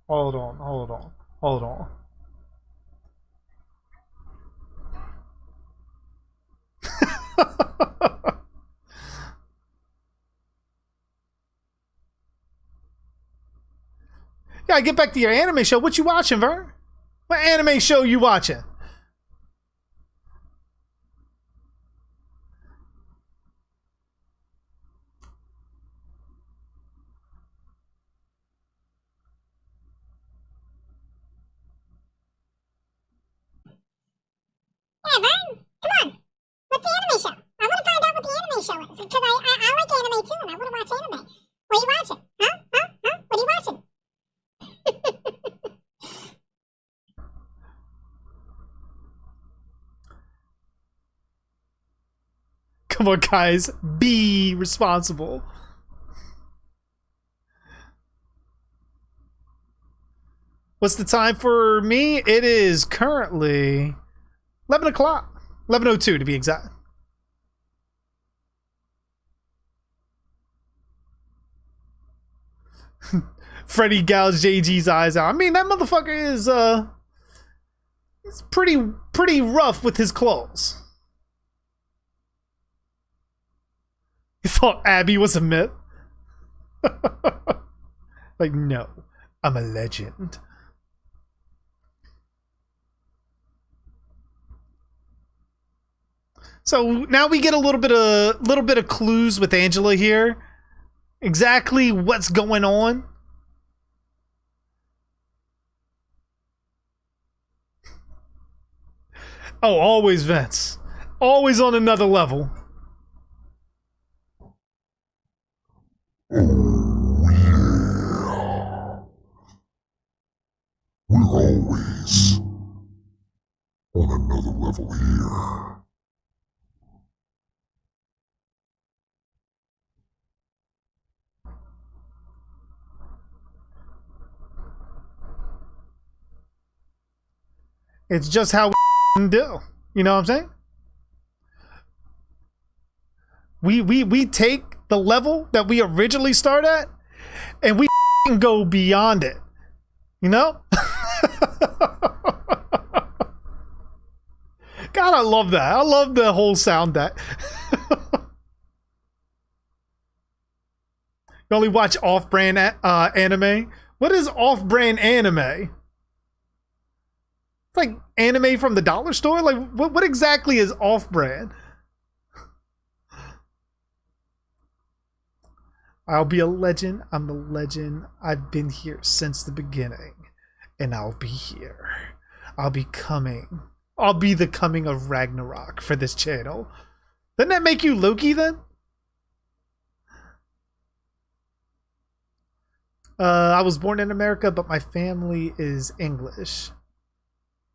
Hold on. Yeah, get back to your anime show. What you watching, Vern? What anime show you watching? Yeah, Vern, come on. What's the anime show? I want to find out what the anime show is. Because I like anime too, and I want to watch anime. What are you watching? Huh? What are you watching? Come on, guys. Be responsible. What's the time for me? It is currently 11 o'clock. 11:02 to be exact. Freddy gouged JG's eyes out. I mean, that motherfucker is he's pretty rough with his clothes. You thought Abby was a myth? Like, no, I'm a legend. So now we get a little bit of clues with Angela here. Exactly what's going on. Oh, always Vince. Always on another level. Oh, yeah. We're always on another level here. It's just how we do. You know what I'm saying? We take the level that we originally start at and we go beyond it. You know? God, I love that. I love the whole sound that. You only watch off-brand anime? What is off-brand anime? like anime from the dollar store? Like, what exactly is off-brand? I'll be a legend. I'm a legend. I've been here since the beginning. And I'll be here. I'll be coming. I'll be the coming of Ragnarok for this channel. Doesn't that make you Loki then? I was born in America, but my family is English.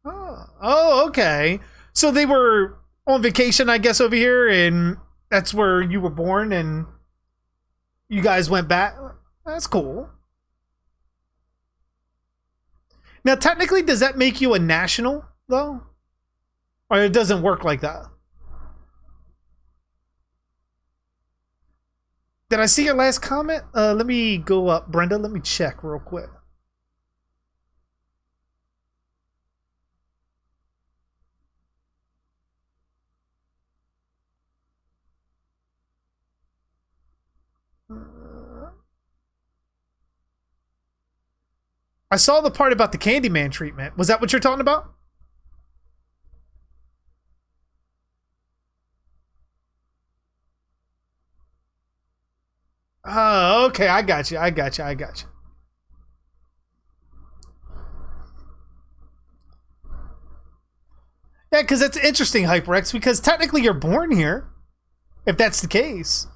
Oh, okay. So they were on vacation, I guess, over here, and that's where you were born, and you guys went back. That's cool. Now, technically, does that make you a national, though? Or it doesn't work like that? Did I see your last comment? Let me go up, Brenda. Let me check real quick. I saw the part about the Candyman treatment. Was that what you're talking about? Oh, okay. I got you. Yeah, because that's interesting, HyperX, because technically you're born here, if that's the case.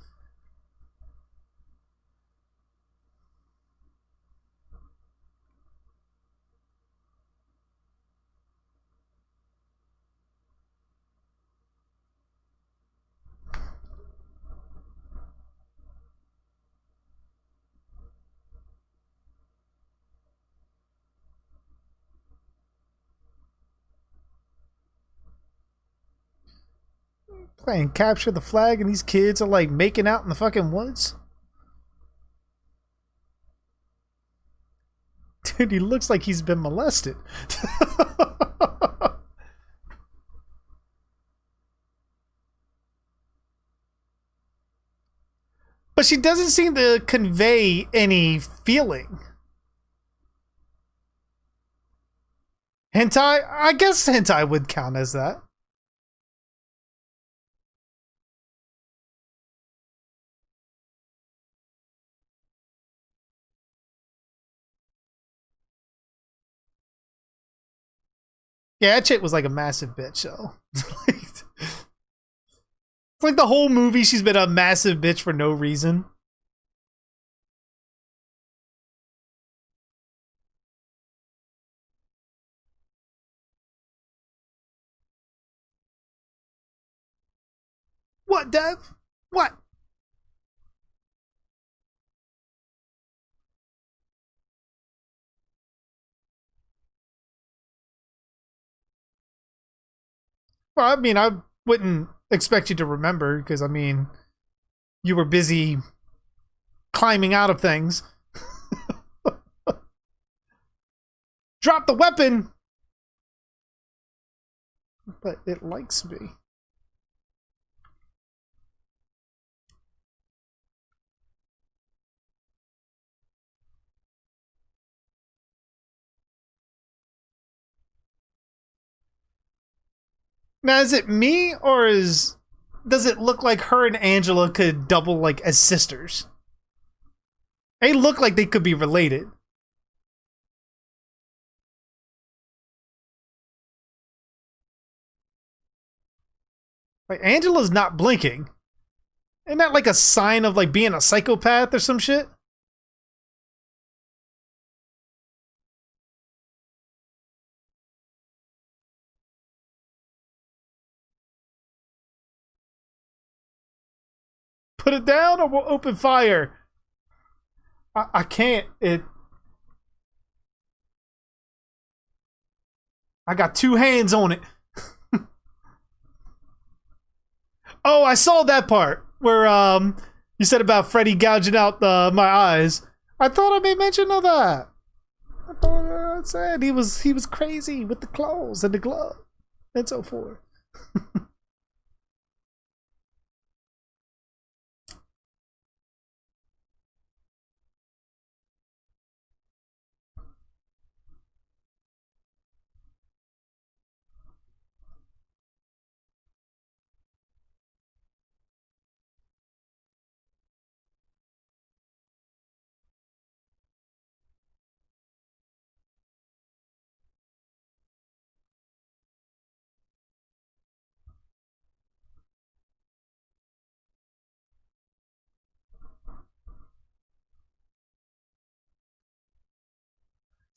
Playing capture the flag and these kids are like making out in the fucking woods. Dude, he looks like he's been molested. But she doesn't seem to convey any feeling. Hentai? I guess hentai would count as that. Yeah, that chick was like a massive bitch, so. It's like the whole movie she's been a massive bitch for no reason. What, Dev? What? Well, I mean, I wouldn't expect you to remember because, I mean, you were busy climbing out of things. Drop the weapon! But it likes me. Now, is it me, or does it look like her and Angela could double, like, as sisters? They look like they could be related. Like, Angela's not blinking. Isn't that like a sign of, like, being a psychopath or some shit? Put it down or we'll open fire. I can't. I got two hands on it. Oh, I saw that part where you said about Freddy gouging out my eyes. I thought I made mention of that. I thought I said he was crazy with the claws and the glove and so forth.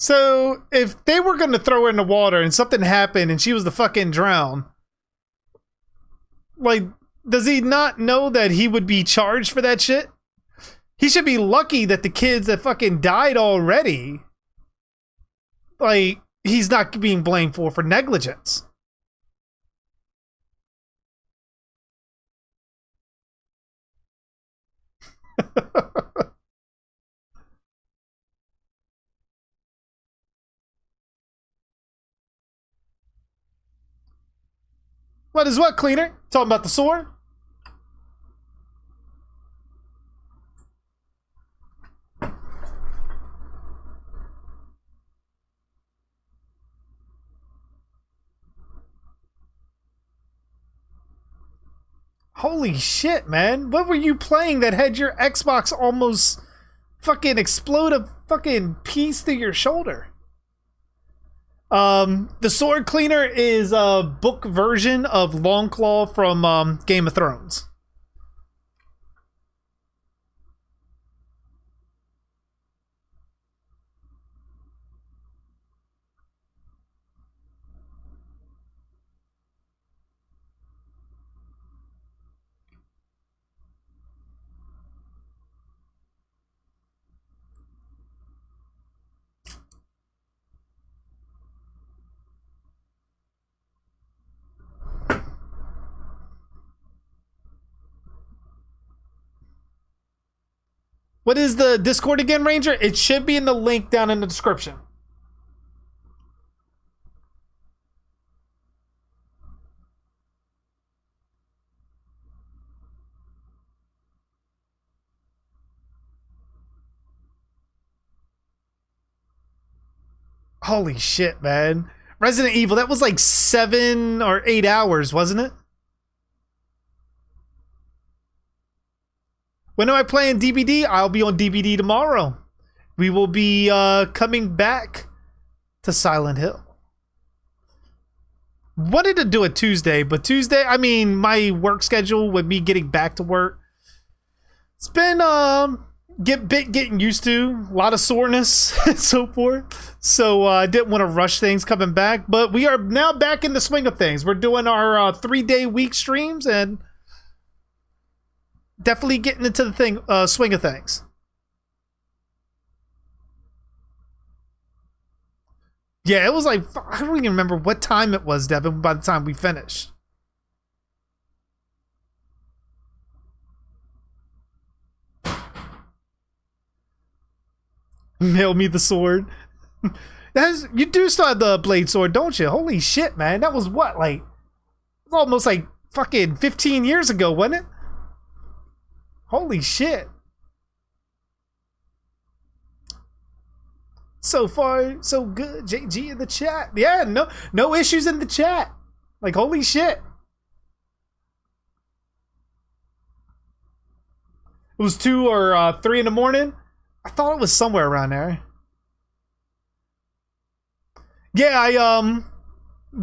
So if they were going to throw her in the water and something happened and she was the fucking drown, like, does he not know that he would be charged for that shit? He should be lucky that the kids that fucking died already, like, he's not being blamed for negligence. What is what, cleaner? Talking about the sword? Holy shit, man. What were you playing that had your Xbox almost fucking explode a fucking piece through your shoulder? The sword cleaner is a book version of Longclaw from Game of Thrones. What is the Discord again, Ranger? It should be in the link down in the description. Holy shit, man. Resident Evil, that was like 7 or 8 hours, wasn't it? When am I playing DBD? I'll be on DBD tomorrow. We will be coming back to Silent Hill. Wanted to do it Tuesday, but Tuesday, I mean, my work schedule with me getting back to work, it's been getting used to, a lot of soreness and so forth. So I didn't want to rush things coming back, but we are now back in the swing of things. We're doing our 3-day week streams and definitely getting into the swing of things. Yeah, it was like, I don't even remember what time it was, Devin, by the time we finished. Mail me the sword. You do still have the blade sword, don't you? Holy shit, man. That was what, like, almost like fucking 15 years ago, wasn't it? Holy shit. So far, so good. JG in the chat. Yeah, no issues in the chat. Like, holy shit. It was 2 or 3 in the morning. I thought it was somewhere around there. Yeah, I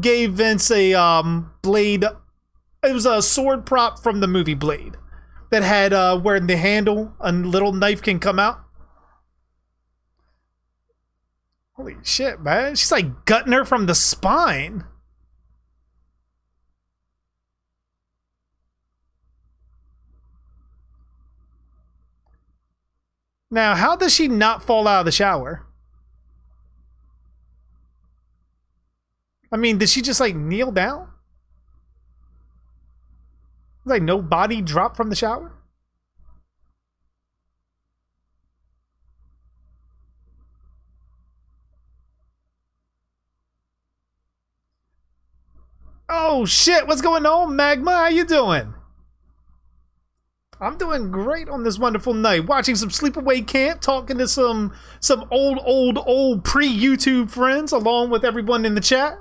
gave Vince a blade. It was a sword prop from the movie Blade that had where the handle, a little knife can come out. Holy shit, man. She's like gutting her from the spine. Now, how does she not fall out of the shower? I mean, did she just like kneel down? Like no body drop from the shower? Oh shit, what's going on, Magma? How you doing? I'm doing great on this wonderful night. Watching some Sleepaway Camp, talking to some old pre-YouTube friends along with everyone in the chat.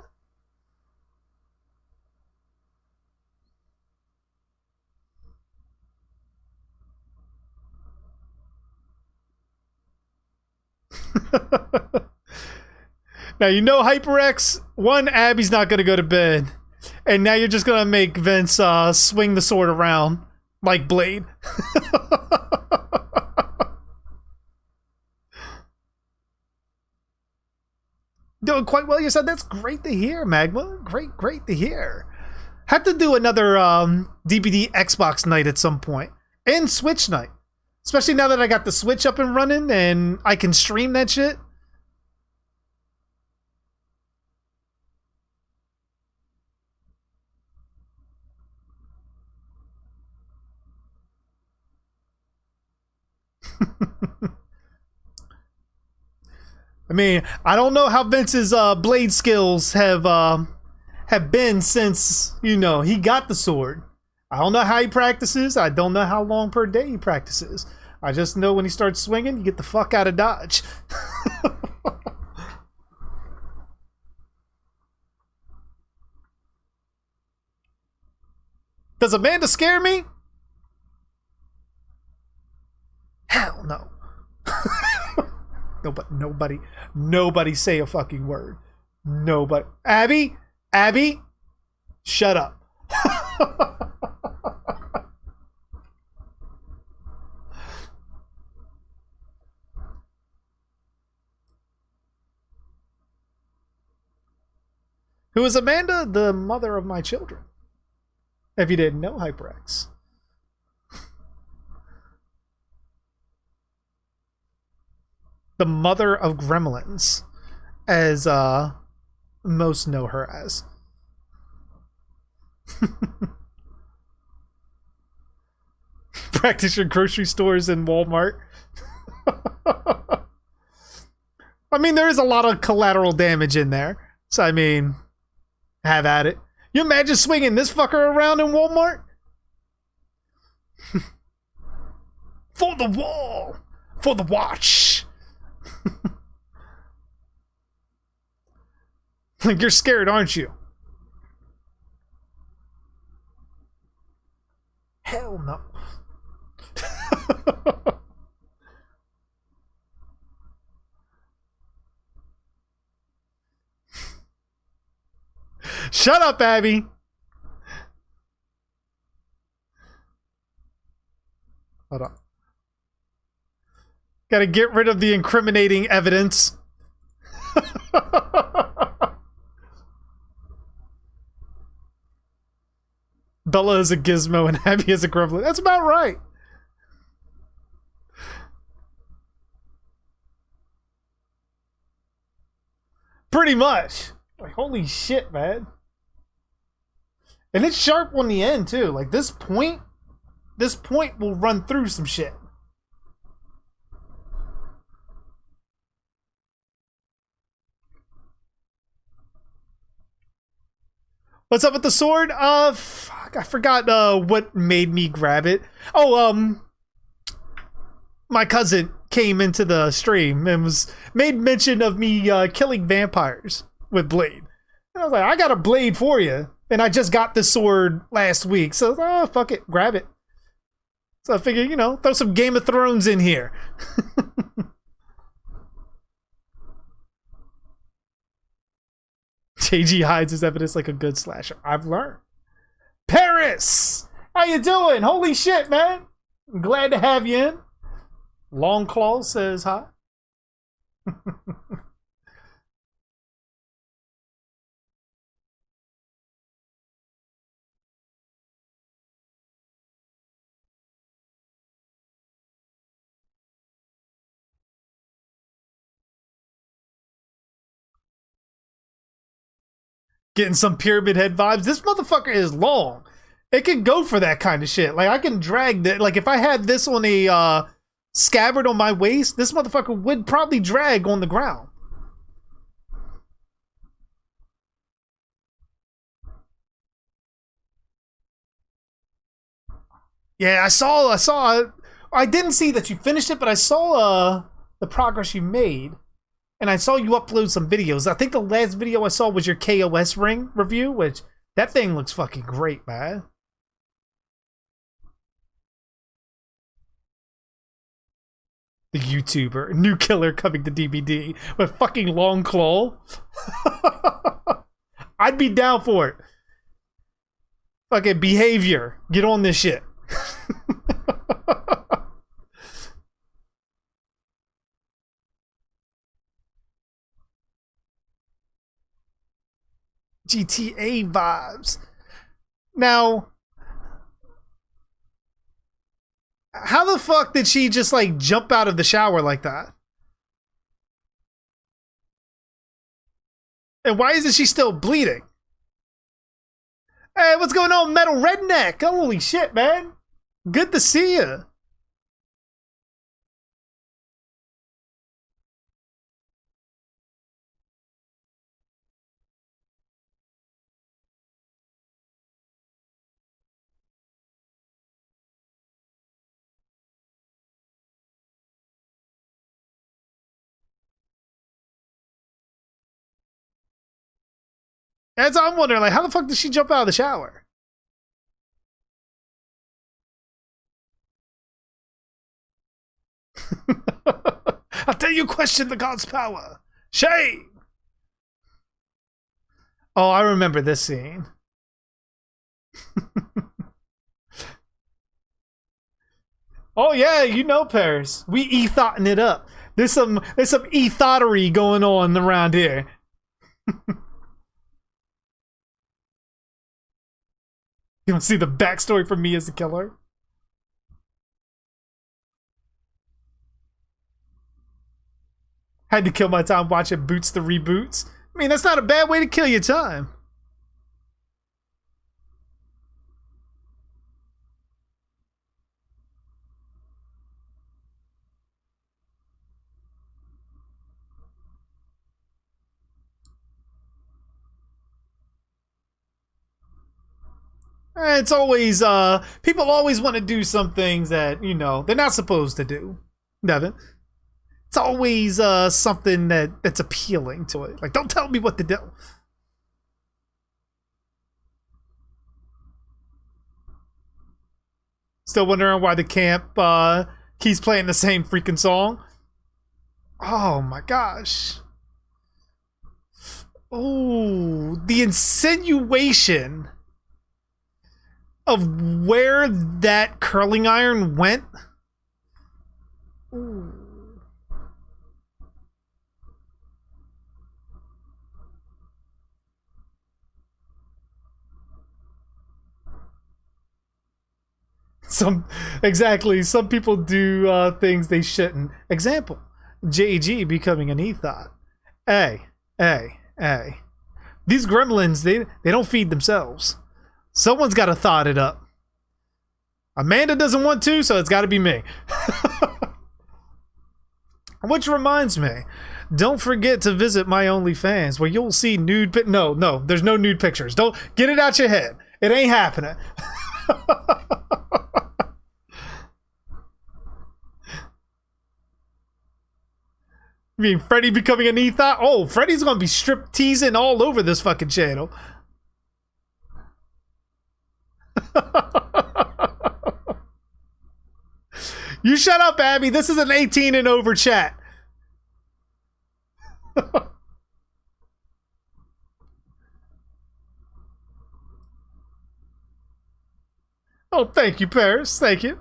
Now, you know, HyperX, one, Abby's not going to go to bed. And now you're just going to make Vince swing the sword around like Blade. Doing quite well yourself. That's great to hear, Magma. Great to hear. Have to do another DBD Xbox night at some point. And Switch night. Especially now that I got the Switch up and running and I can stream that shit. I mean, I don't know how Vince's blade skills have been since, you know, he got the sword. I don't know how he practices. I don't know how long per day he practices. I just know when he starts swinging, you get the fuck out of Dodge. Does Amanda scare me? Hell no. Nobody say a fucking word. Nobody. Abby, shut up. Who is Amanda? The mother of my children. If you didn't know, HyperX. The mother of gremlins, as most know her as. Practice your grocery stores in Walmart. I mean, there is a lot of collateral damage in there. So, I mean, have at it. You imagine swinging this fucker around in Walmart? For the wall! For the watch! Like, you're scared, aren't you? Hell no. Shut up, Abby. Hold on. Gotta get rid of the incriminating evidence. Bella is a gizmo and Abby is a gremlin. That's about right. Pretty much. Like, holy shit, man. And it's sharp on the end, too. Like, this point will run through some shit. What's up with the sword? Fuck, I forgot what made me grab it. Oh, my cousin came into the stream and made mention of me killing vampires with blade. And I was like, I got a blade for you. And I just got this sword last week. So, fuck it, grab it. So I figured, you know, throw some Game of Thrones in here. JG hides his evidence like a good slasher. I've learned. Paris! How you doing? Holy shit, man. I'm glad to have you in. Long Claw says hi. Getting some Pyramid Head vibes. This motherfucker is long. It can go for that kind of shit. Like, I can drag that. Like, if I had this on a scabbard on my waist, this motherfucker would probably drag on the ground. Yeah, I didn't see that you finished it, but I saw the progress you made. And I saw you upload some videos. I think the last video I saw was your KOS ring review, which that thing looks fucking great, man. The YouTuber, new killer coming to DBD with fucking long claw. I'd be down for it. Fucking behavior. Get on this shit. GTA vibes. Now, how the fuck did she just like jump out of the shower like that? And why isn't she still bleeding? Hey, what's going on, Metal Redneck? Holy shit, man. Good to see you. That's what I'm wondering, like, how the fuck did she jump out of the shower? I'll tell you, question the god's power. Shame. Oh, I remember this scene. Oh yeah, you know Paris. We e-thotting it up. There's some e-thottery going on around here. You want to see the backstory for me as the killer? Had to kill my time watching Boots the Reboots. I mean, that's not a bad way to kill your time. It's always, people always want to do some things that, you know, they're not supposed to do, Devin. It's always something that's appealing to it. Like, don't tell me what to do. Still wondering why the camp keeps playing the same freaking song. Oh my gosh. Oh, the insinuation of where that curling iron went. Ooh. Some people do things they shouldn't. Example, JG becoming an ethot. Hey. These gremlins, they don't feed themselves. Someone's got to thought it up. Amanda doesn't want to, so it's got to be me. Which reminds me, don't forget to visit my OnlyFans, where you'll see nude no, there's no nude pictures. Don't get it out your head. It ain't happening. You mean Freddy becoming an ethot? Oh, Freddy's gonna be strip teasing all over this fucking channel. You shut up, Abby. This is an 18 and over chat. Oh, thank you, Paris. Thank you.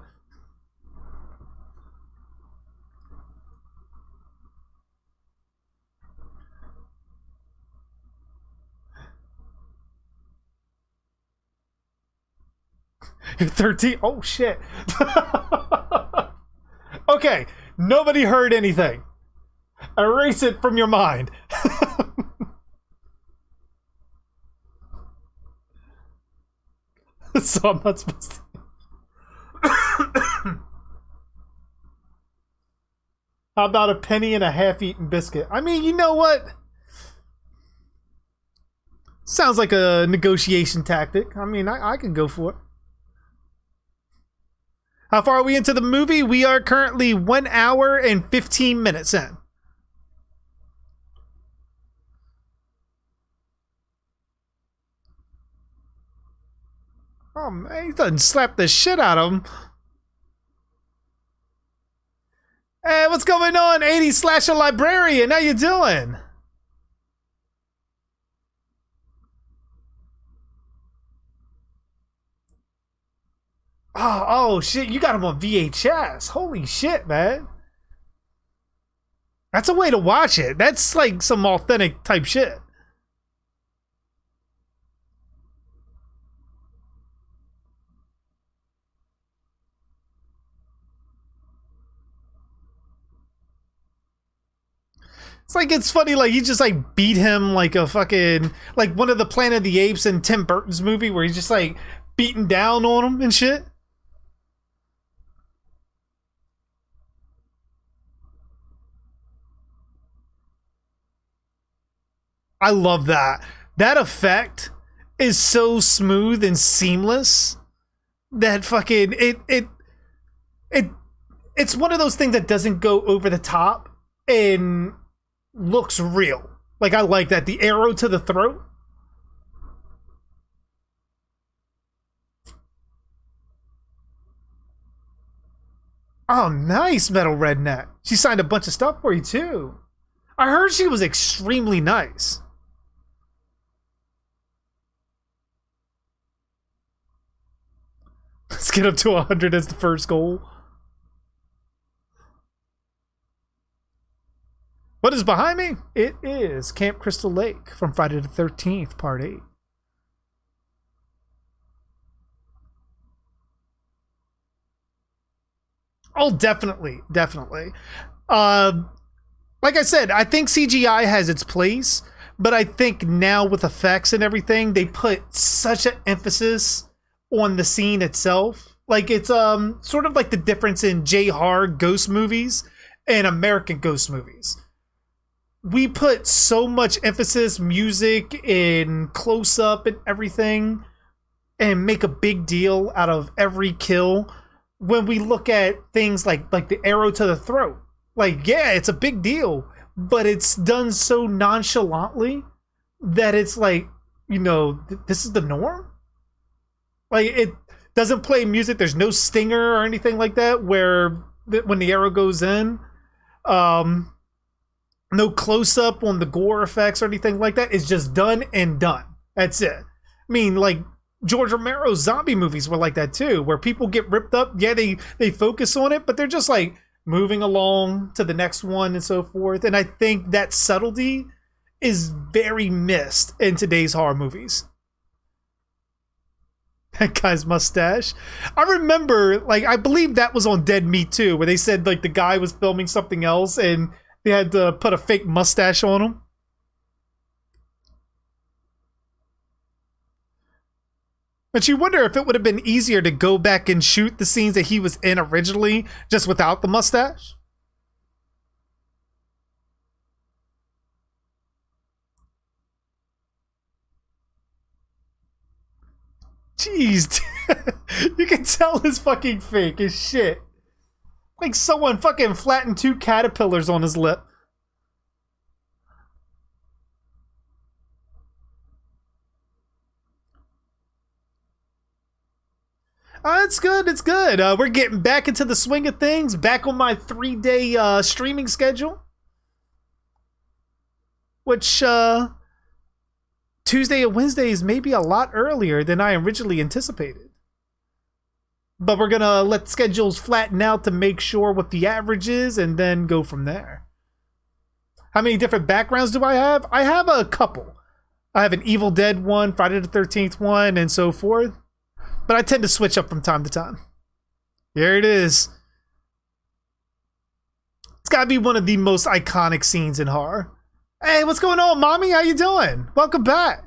You're 13? Oh, shit. Okay, nobody heard anything. Erase it from your mind. So I'm not supposed to... How about a penny and a half-eaten biscuit? I mean, you know what? Sounds like a negotiation tactic. I mean, I could go for it. How far are we into the movie? We are currently 1 hour and 15 minutes in. Oh man, he doesn't slap the shit out of him. Hey, what's going on, 80 Slasher Librarian? How you doing? Oh shit, you got him on VHS. Holy shit, man. That's a way to watch it. That's like some authentic type shit. It's like, it's funny, like he just like beat him like a fucking, like one of the Planet of the Apes in Tim Burton's movie where he's just like beating down on him and shit. I love that. That effect is so smooth and seamless that fucking it's one of those things that doesn't go over the top and looks real. Like, I like that. The arrow to the throat. Oh, nice, Metal Redneck. She signed a bunch of stuff for you too. I heard she was extremely nice. Let's get up to 100 as the first goal. What is behind me? It is Camp Crystal Lake from Friday the 13th, Part 8. Oh, definitely. Definitely. Like I said, I think CGI has its place, but I think now with effects and everything, they put such an emphasis on the scene itself. Like, it's sort of like the difference in J-horror ghost movies and American ghost movies. We put so much emphasis, music, and close-up and everything, and make a big deal out of every kill when we look at things like the arrow to the throat. Like, yeah, it's a big deal, but it's done so nonchalantly that it's like, you know, this is the norm. Like, it doesn't play music. There's no stinger or anything like that where when the arrow goes in, no close-up on the gore effects or anything like that. It's just done and done. That's it. I mean, like, George Romero's zombie movies were like that too, where people get ripped up. Yeah, they focus on it, but they're just like moving along to the next one and so forth. And I think that subtlety is very missed in today's horror movies. That guy's mustache. I remember, like, I believe that was on Dead Meat too, where they said like the guy was filming something else and they had to put a fake mustache on him. But you wonder if it would have been easier to go back and shoot the scenes that he was in originally just without the mustache. Jeez. You can tell his fucking fake as shit. Like someone fucking flattened 2 caterpillars on his lip. It's good. It's good. We're getting back into the swing of things. Back on my 3-day streaming schedule. Which, Tuesday and Wednesday is maybe a lot earlier than I originally anticipated. But we're going to let schedules flatten out to make sure what the average is and then go from there. How many different backgrounds do I have? I have a couple. I have an Evil Dead one, Friday the 13th one, and so forth. But I tend to switch up from time to time. Here it is. It's got to be one of the most iconic scenes in horror. Hey, what's going on, mommy? How you doing? Welcome back.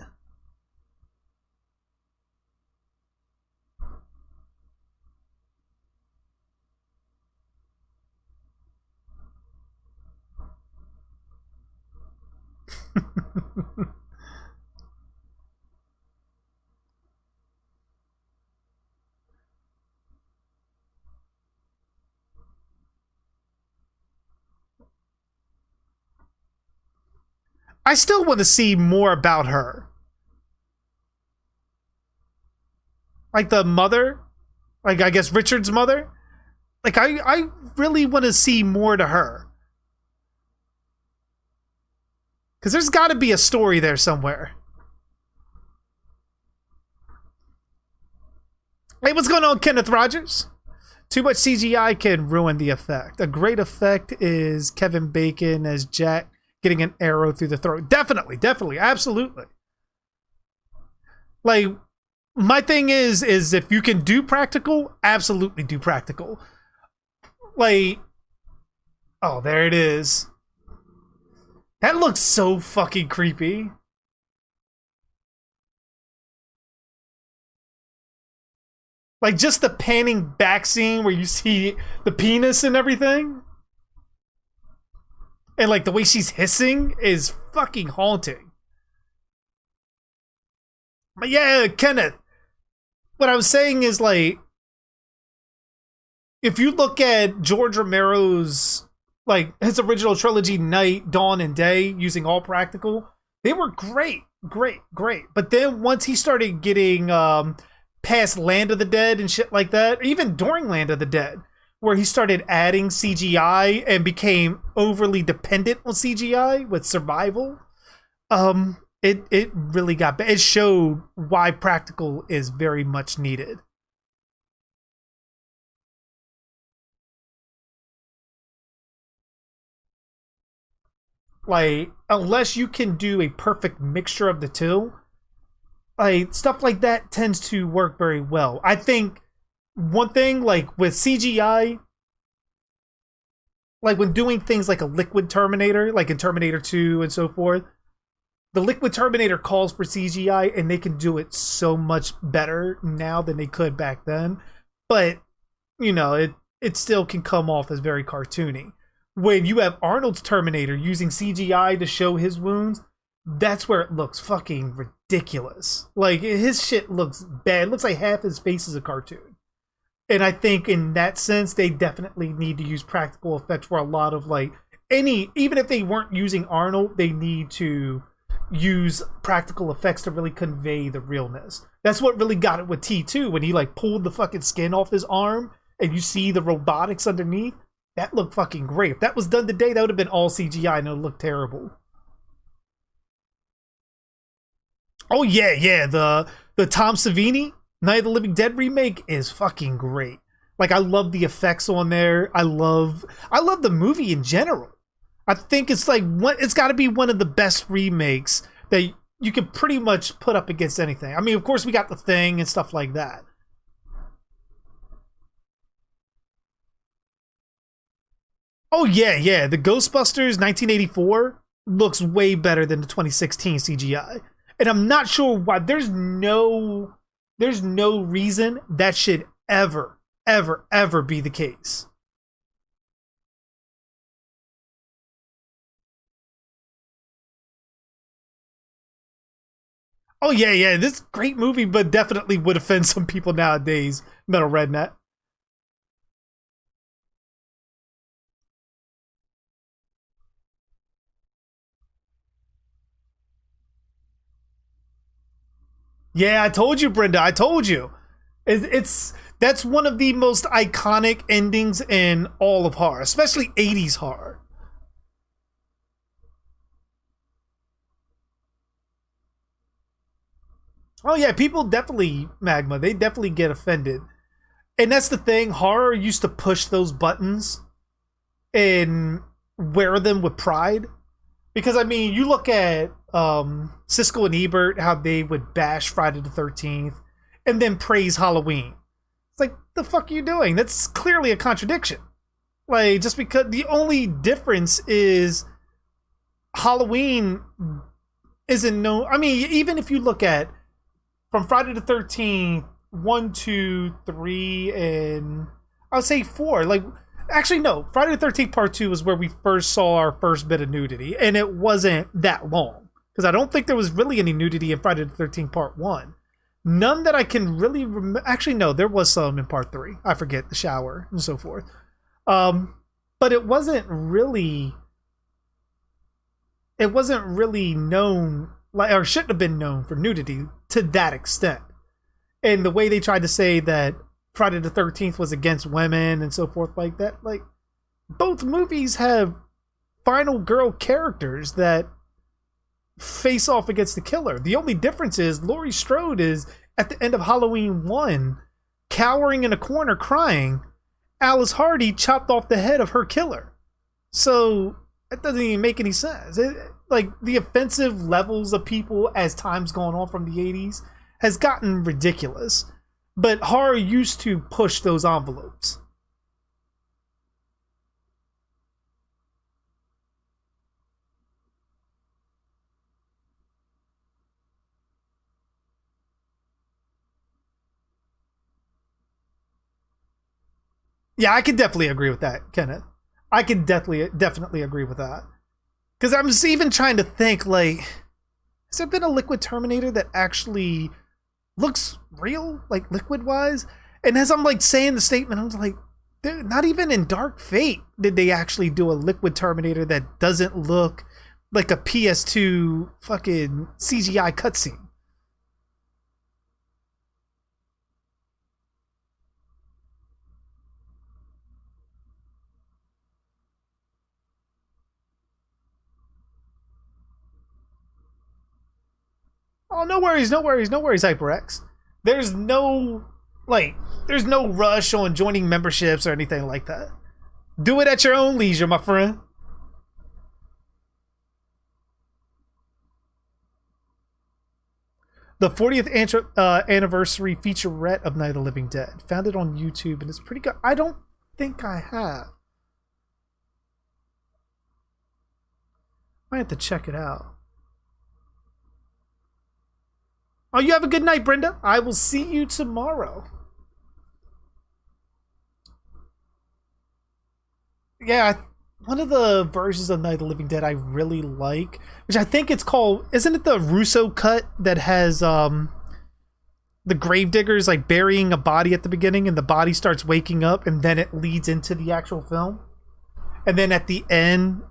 I still want to see more about her. Like the mother, like I guess Richard's mother. Like I really want to see more to her. Because there's got to be a story there somewhere. Hey, what's going on, Kenneth Rogers? Too much CGI can ruin the effect. A great effect is Kevin Bacon as Jack getting an arrow through the throat. Definitely, absolutely. Like, my thing is if you can do practical, absolutely do practical. Like, oh, there it is. That looks so fucking creepy. Like, just the panning back scene where you see the penis and everything. And, like, the way she's hissing is fucking haunting. But yeah, Kenneth, what I was saying is, like, if you look at George Romero's, like, his original trilogy, Night, Dawn, and Day, using all practical, they were great. But then once he started getting past Land of the Dead and shit like that, even during Land of the Dead, where he started adding CGI and became overly dependent on CGI with survival, it really got bad. It showed why practical is very much needed. Like, unless you can do a perfect mixture of the two, like, stuff like that tends to work very well. I think one thing, like, with CGI, like, when doing things like a Liquid Terminator, like in Terminator 2 and so forth, the Liquid Terminator calls for CGI, and they can do it so much better now than they could back then. But, you know, it still can come off as very cartoony. When you have Arnold's Terminator using CGI to show his wounds, that's where it looks fucking ridiculous. Like, his shit looks bad. It looks like half his face is a cartoon. And I think in that sense, they definitely need to use practical effects for a lot of, like, even if they weren't using Arnold, they need to use practical effects to really convey the realness. That's what really got it with T2, when he, like, pulled the fucking skin off his arm and you see the robotics underneath. That looked fucking great. If that was done today, that would have been all CGI and it would look terrible. Oh yeah, the Tom Savini Night of the Living Dead remake is fucking great. Like, I love the effects on there. I love the movie in general. I think it's like it's got to be one of the best remakes that you can pretty much put up against anything. I mean, of course, we got The Thing and stuff like that. Oh yeah, the Ghostbusters 1984 looks way better than the 2016 CGI. And I'm not sure why. There's no reason that should ever be the case. Oh yeah, this great movie, but definitely would offend some people nowadays. Metal Redneck. Yeah, I told you, Brenda. I told you. That's one of the most iconic endings in all of horror, especially 80s horror. Oh yeah, people definitely, Magma, they definitely get offended. And that's the thing, horror used to push those buttons and wear them with pride. Because, I mean, you look at Siskel and Ebert, how they would bash Friday the 13th and then praise Halloween. It's like, the fuck are you doing? That's clearly a contradiction. Like, just because the only difference is Halloween isn't known. I mean, even if you look at from Friday the 13th, 1, 2, 3, and I'll say 4. Like, actually, no. Friday the 13th Part 2 was where we first saw our first bit of nudity, and it wasn't that long. Because I don't think there was really any nudity in Friday the 13th Part 1. None that I can really remember. Actually, no, there was some in Part 3. I forget, the shower and so forth. But it wasn't really known, like, or shouldn't have been known for nudity to that extent. And the way they tried to say that Friday the 13th was against women and so forth like that, like, both movies have final girl characters that face off against the killer. The only difference is Laurie Strode is at the end of Halloween 1 cowering in a corner crying. Alice Hardy chopped off the head of her killer. So that doesn't even make any sense. Like, the offensive levels of people as time's going on from the 80s has gotten ridiculous. But horror used to push those envelopes. Yeah, I could definitely agree with that, Kenneth. I could definitely agree with that. Because I'm just even trying to think, like, has there been a Liquid Terminator that actually looks real, like liquid-wise? And as I'm like saying the statement, I'm like, not even in Dark Fate did they actually do a Liquid Terminator that doesn't look like a PS2 fucking CGI cutscene. Oh, no worries, HyperX. There's no rush on joining memberships or anything like that. Do it at your own leisure, my friend. The 40th anniversary featurette of Night of the Living Dead. Found it on YouTube and it's pretty good. I don't think I have. I have to check it out. Oh, you have a good night, Brenda. I will see you tomorrow. Yeah, one of the versions of Night of the Living Dead I really like, which I think it's called, isn't it the Russo cut that has the gravediggers like burying a body at the beginning and the body starts waking up and then it leads into the actual film? And then at the end,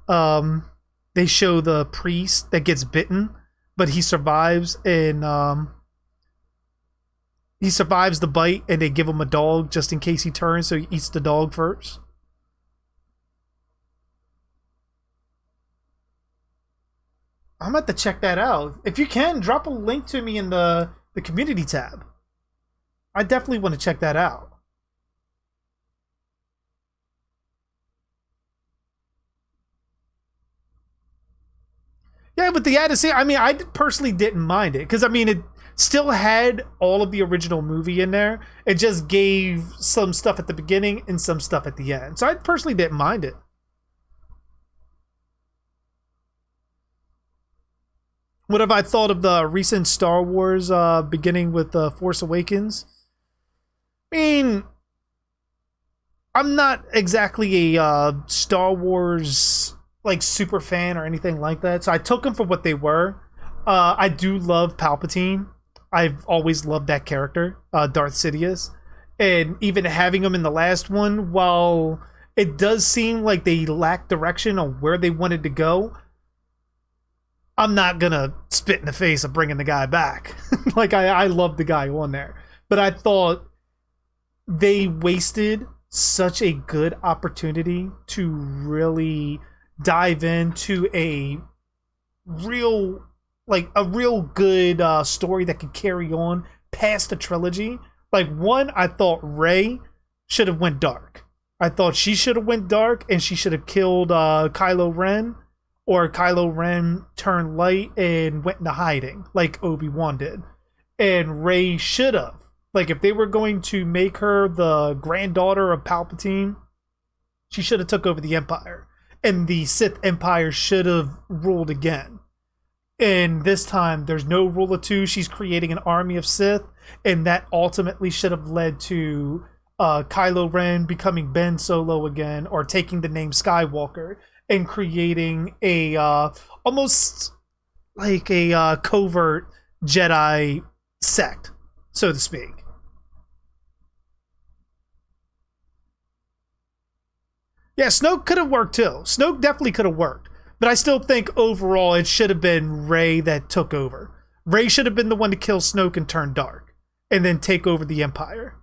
they show the priest that gets bitten, but he survives, and he survives the bite, and they give him a dog just in case he turns, so he eats the dog first. I'm going to have to check that out. If you can, drop a link to me in the community tab. I definitely want to check that out. Yeah, but the added scene, I mean, I personally didn't mind it. Because, I mean, it still had all of the original movie in there. It just gave some stuff at the beginning and some stuff at the end. So I personally didn't mind it. What have I thought of the recent Star Wars, beginning with Force Awakens? I mean, I'm not exactly a Star Wars like super fan or anything like that, so I took them for what they were. I do love Palpatine. I've always loved that character, Darth Sidious, and even having him in the last one, while it does seem like they lack direction on where they wanted to go, I'm not gonna spit in the face of bringing the guy back. Like, I love the guy on there, but I thought they wasted such a good opportunity to really dive into a real good story that could carry on past the trilogy. Like, one, I thought Rey should have went dark. I thought she should have went dark, and she should have killed Kylo Ren, or Kylo Ren turned light and went into hiding like Obi-Wan did. And Rey should have, like, if they were going to make her the granddaughter of Palpatine, she should have took over the Empire. And the Sith Empire should have ruled again. And this time, there's no rule of two. She's creating an army of Sith. And that ultimately should have led to Kylo Ren becoming Ben Solo again, or taking the name Skywalker and creating a almost like a covert Jedi sect, so to speak. Yeah, Snoke could have worked too. Snoke definitely could have worked. But I still think overall it should have been Rey that took over. Rey should have been the one to kill Snoke and turn dark, and then take over the Empire.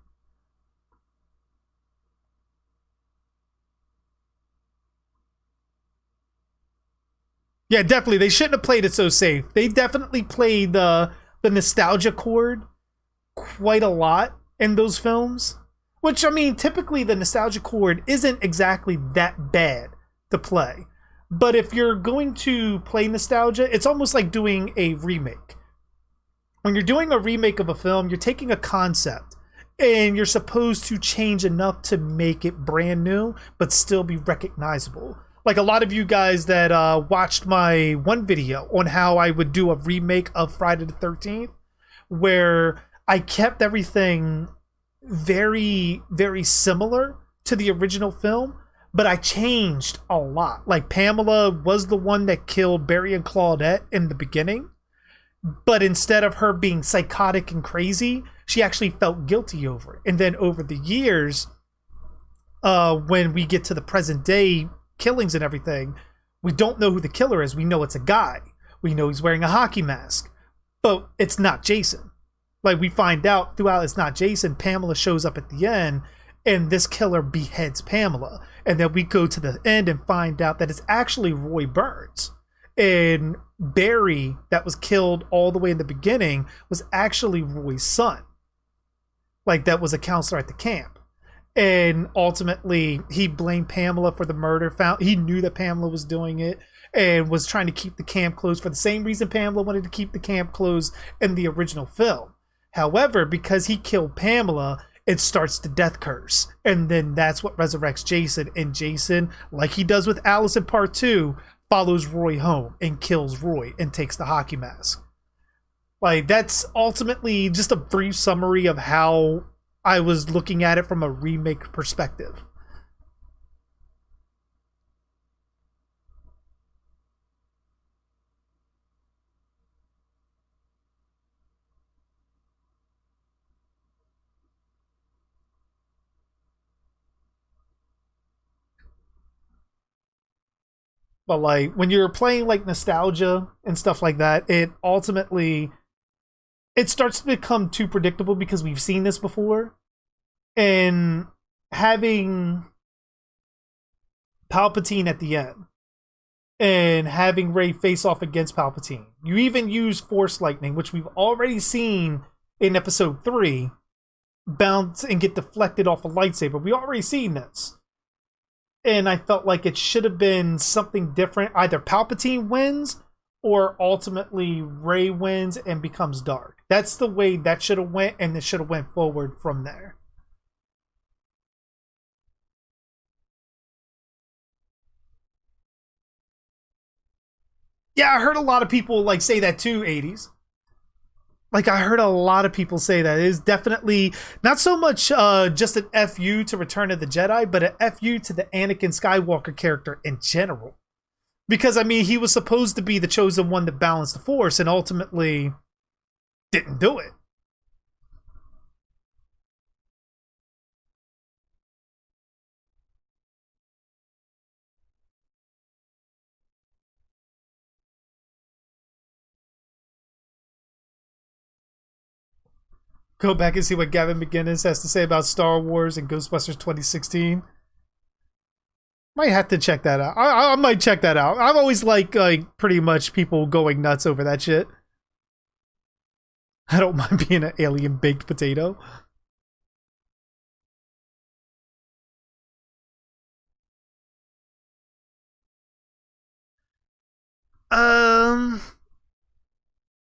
Yeah, definitely. They shouldn't have played it so safe. They definitely played the nostalgia chord quite a lot in those films. Which, I mean, typically the nostalgia chord isn't exactly that bad to play. But if you're going to play nostalgia, it's almost like doing a remake. When you're doing a remake of a film, you're taking a concept and you're supposed to change enough to make it brand new, but still be recognizable. Like a lot of you guys that watched my one video on how I would do a remake of Friday the 13th, where I kept everything very, very similar to the original film, but I changed a lot. Like, Pamela was the one that killed Barry and Claudette in the beginning, but instead of her being psychotic and crazy, she actually felt guilty over it. And then over the years, when we get to the present day killings and everything, we don't know who the killer is. We know it's a guy. We know he's wearing a hockey mask, but it's not Jason. Like, we find out throughout it's not Jason. Pamela shows up at the end, and this killer beheads Pamela. And then we go to the end and find out that it's actually Roy Burns. And Barry, that was killed all the way in the beginning, was actually Roy's son. Like, that was a counselor at the camp. And ultimately, he blamed Pamela for the murder. He knew that Pamela was doing it and was trying to keep the camp closed for the same reason Pamela wanted to keep the camp closed in the original film. However, because he killed Pamela, it starts the death curse. And then that's what resurrects Jason. And Jason, like he does with Alice in Part 2, follows Roy home and kills Roy and takes the hockey mask. Like, that's ultimately just a brief summary of how I was looking at it from a remake perspective. But like, when you're playing like nostalgia and stuff like that, it ultimately, it starts to become too predictable because we've seen this before. And having Palpatine at the end and having Rey face off against Palpatine. You even use Force Lightning, which we've already seen in episode 3, bounce and get deflected off a lightsaber. We already seen this. And I felt like it should have been something different. Either Palpatine wins or ultimately Rey wins and becomes Darhk. That's the way that should have went, and it should have went forward from there. Yeah, I heard a lot of people like say that too, 80s. Like, I heard a lot of people say that. It is definitely not so much just an FU to Return of the Jedi, but an FU to the Anakin Skywalker character in general. Because, I mean, he was supposed to be the chosen one to balance the Force, and ultimately didn't do it. Go back and see what Gavin McGinnis has to say about Star Wars and Ghostbusters 2016. Might have to check that out. I might check that out. I've always like pretty much people going nuts over that shit. I don't mind being an alien baked potato. I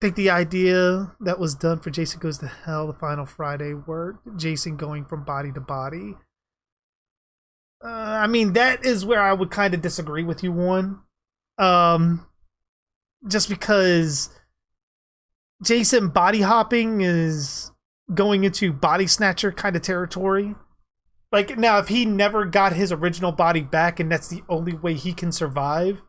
think the idea that was done for Jason Goes to Hell, the final Friday worked. Jason going from body to body. I mean, that is where I would kind of disagree with you on. Just because Jason body hopping is going into body snatcher kind of territory. Like, now, if he never got his original body back and that's the only way he can survive,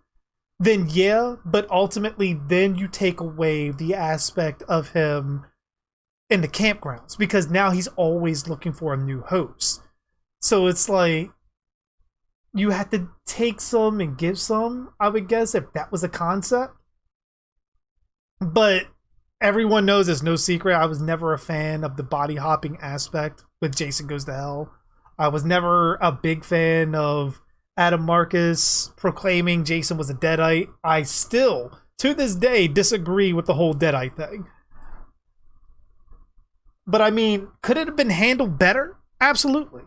then yeah, but ultimately then you take away the aspect of him in the campgrounds, because now he's always looking for a new host. So it's like, you have to take some and give some, I would guess, if that was a concept. But everyone knows, it's no secret, I was never a fan of the body hopping aspect with Jason Goes to Hell. I was never a big fan of Adam Marcus proclaiming Jason was a Deadite. I still, to this day, disagree with the whole Deadite thing. But I mean, could it have been handled better? Absolutely.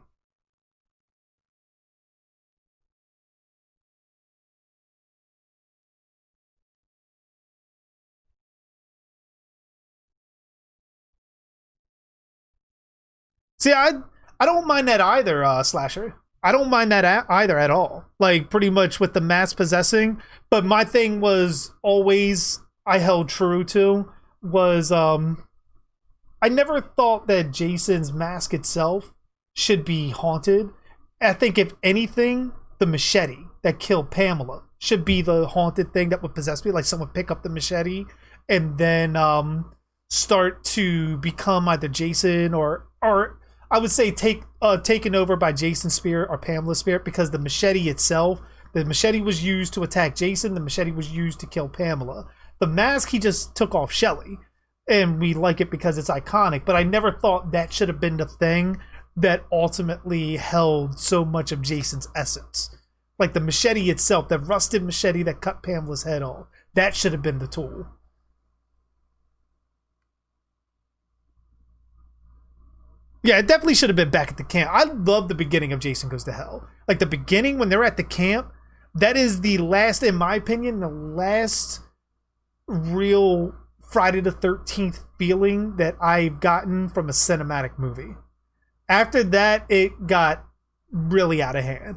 See, I don't mind that either, Slasher. I don't mind that either at all. Like, pretty much with the mass possessing. But my thing was always, I held true to, was I never thought that Jason's mask itself should be haunted. I think if anything, the machete that killed Pamela should be the haunted thing that would possess me. Like someone pick up the machete and then start to become either Jason or I would say taken over by Jason's spirit or Pamela's spirit, because the machete itself, the machete was used to attack Jason, the machete was used to kill Pamela. The mask he just took off Shelly, and we like it because it's iconic, but I never thought that should have been the thing that ultimately held so much of Jason's essence. Like the machete itself, that rusted machete that cut Pamela's head off, that should have been the tool. Yeah, it definitely should have been back at the camp. I love the beginning of Jason Goes to Hell. Like the beginning when they're at the camp, that is the last, in my opinion, the last real Friday the 13th feeling that I've gotten from a cinematic movie. After that, it got really out of hand.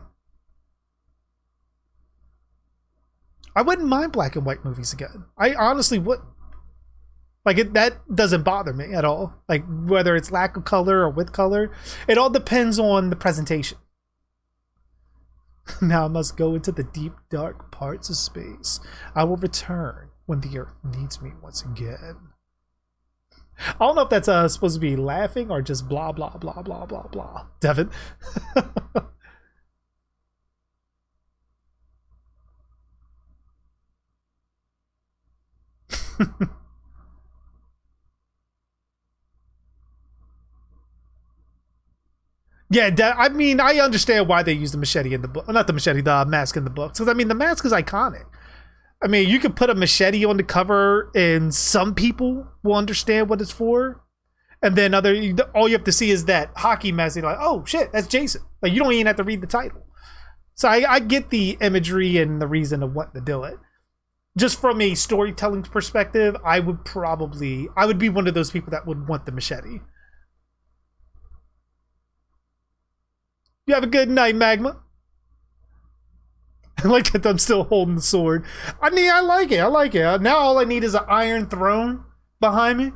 I wouldn't mind black and white movies again. I honestly wouldn't. Like, that doesn't bother me at all. Like, whether it's lack of color or with color, it all depends on the presentation. Now I must go into the deep, dark parts of space. I will return when the Earth needs me once again. I don't know if that's supposed to be laughing or just blah, blah, blah, blah, blah, blah. Devin. Yeah, I mean, I understand why they use the machete in the book. Not the machete, the mask in the books. Because, I mean, the mask is iconic. I mean, you could put a machete on the cover and some people will understand what it's for. And then all you have to see is that hockey mask. You're like, oh, shit, that's Jason. Like, you don't even have to read the title. So I get the imagery and the reason of what to do it. Just from a storytelling perspective, I would be one of those people that would want the machete. You have a good night, Magma. I like that I'm still holding the sword. I mean, I like it. Now all I need is an iron throne behind me.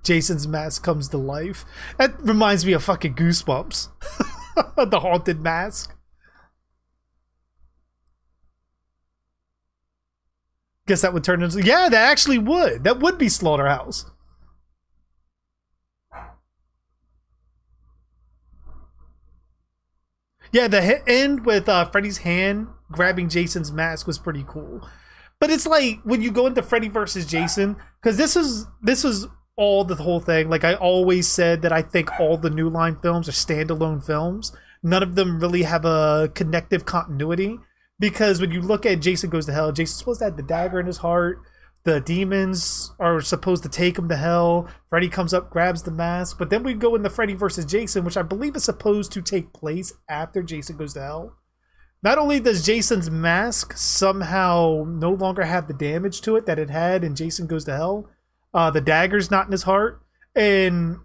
Jason's mask comes to life. That reminds me of fucking Goosebumps. The haunted mask. Guess that would turn into... Yeah, that actually would. That would be Slaughterhouse. Yeah, the end with Freddy's hand grabbing Jason's mask was pretty cool. But it's like, when you go into Freddy versus Jason, because this is all the whole thing. Like I always said that I think all the New Line films are standalone films. None of them really have a connective continuity. Because when you look at Jason Goes to Hell, Jason's supposed to have the dagger in his heart. The demons are supposed to take him to hell. Freddy comes up, grabs the mask. But then we go into Freddy versus Jason, which I believe is supposed to take place after Jason Goes to Hell. Not only does Jason's mask somehow no longer have the damage to it that it had in Jason Goes to Hell, the dagger's not in his heart. And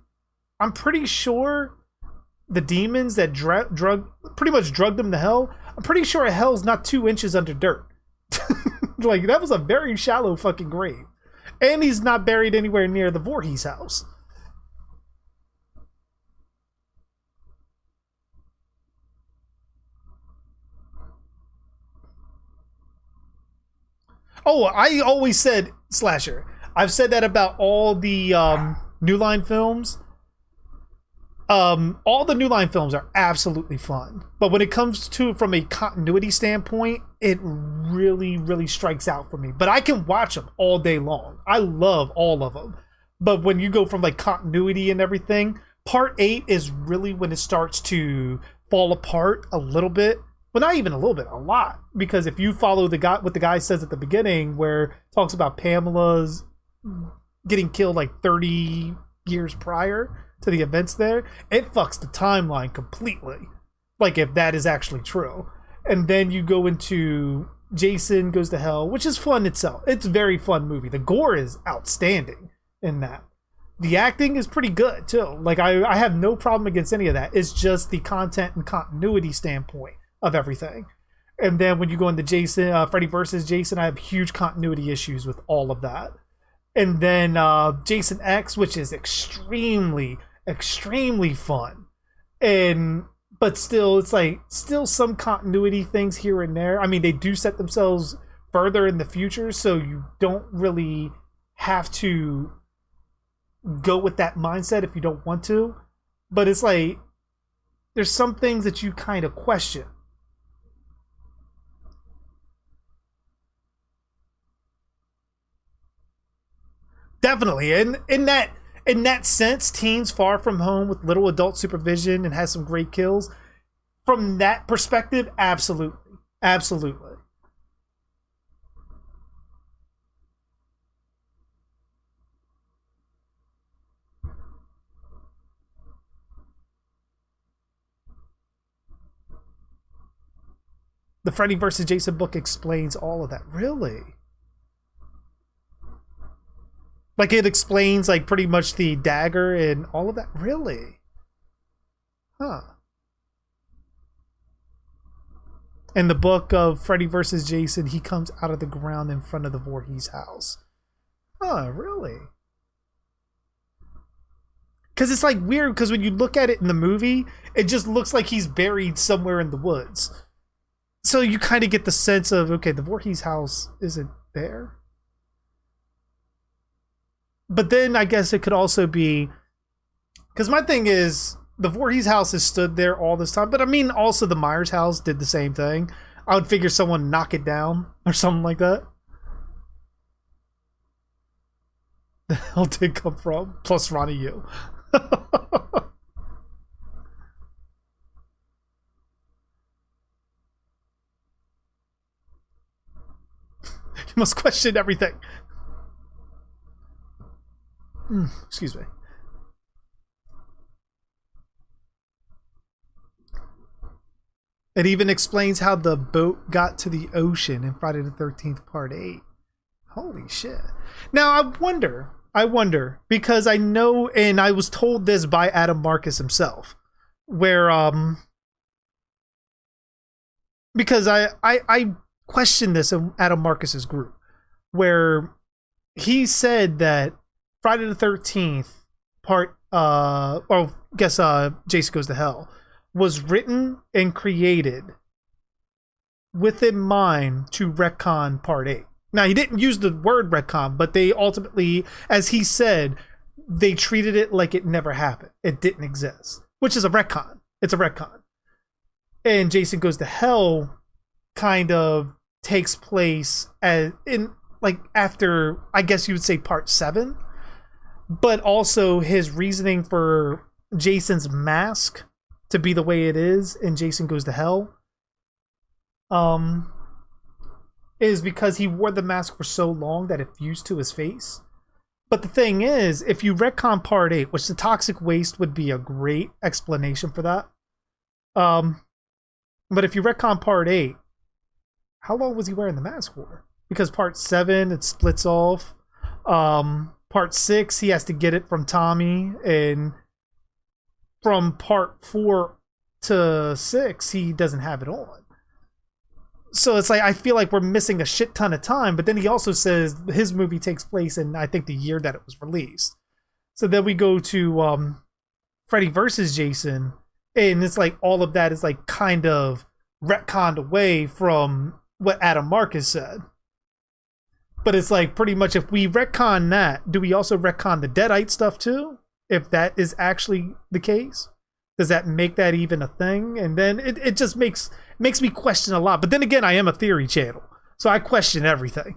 I'm pretty sure the demons that pretty much drugged him to hell, I'm pretty sure hell's not 2 inches under dirt. Like, that was a very shallow fucking grave. And he's not buried anywhere near the Voorhees house. Oh, I always said slasher. I've said that about all the New Line films. All the New Line films are absolutely fun, but when it comes to from a continuity standpoint, it really, really strikes out for me. But I can watch them all day long. I love all of them. But when you go from like continuity and everything, part 8 is really when it starts to fall apart a little bit. Well, not even a little bit, a lot. Because if you follow what the guy says at the beginning, where it talks about Pamela's getting killed like 30 years prior to the events there, it fucks the timeline completely. Like, if that is actually true. And then you go into Jason Goes to Hell, which is fun itself. It's a very fun movie. The gore is outstanding in that. The acting is pretty good too. Like, I have no problem against any of that. It's just the content and continuity standpoint of everything. And then when you go into Jason, Freddy versus Jason, I have huge continuity issues with all of that. and then Jason X, which is extremely fun, and but still it's like still some continuity things here and there. I mean, they do set themselves further in the future, so you don't really have to go with that mindset if you don't want to, but it's like there's some things that you kind of question. Definitely, and in that sense, Teens Far From Home with little adult supervision and has some great kills. From that perspective, absolutely. The Freddy vs. Jason book explains all of that. Really? Like, it explains, like, pretty much the dagger and all of that? Really? Huh. In the book of Freddy vs. Jason, he comes out of the ground in front of the Voorhees house. Huh, really? Because it's, like, weird, because when you look at it in the movie, it just looks like he's buried somewhere in the woods. So you kind of get the sense of, okay, the Voorhees house isn't there. But then I guess it could also be, because my thing is, the Voorhees house has stood there all this time, but I mean, also the Myers house did the same thing. I would figure someone knock it down or something like that. The hell did come from? Plus Ronnie Yu. You must question everything. Excuse me. It even explains how the boat got to the ocean in Friday the 13th Part 8. Holy shit. Now, I wonder, because I know, and I was told this by Adam Marcus himself, where, because I questioned this in Adam Marcus's group, where he said that Friday the 13th part, Jason Goes to Hell, was written and created with in mind to retcon Part 8. Now, he didn't use the word retcon, but they ultimately, as he said, they treated it like it never happened. It didn't exist, which is a retcon. It's a retcon. And Jason Goes to Hell kind of takes place as in, like, after, I guess you would say, Part 7. But also his reasoning for Jason's mask to be the way it is in Jason Goes to Hell is because he wore the mask for so long that it fused to his face. But the thing is, if you retcon Part 8, which the toxic waste would be a great explanation for that. But if you retcon Part 8, how long was he wearing the mask for? Because Part 7, it splits off. Part 6, he has to get it from Tommy, and from Part 4 to 6, he doesn't have it on. So it's like, I feel like we're missing a shit ton of time, but then he also says his movie takes place in, I think, the year that it was released. So then we go to Freddy vs. Jason, and it's like all of that is like kind of retconned away from what Adam Marcus said. But it's like, pretty much, if we retcon that, do we also retcon the Deadite stuff too? If that is actually the case, does that make that even a thing? And then it just makes me question a lot. But then again, I am a theory channel, so I question everything.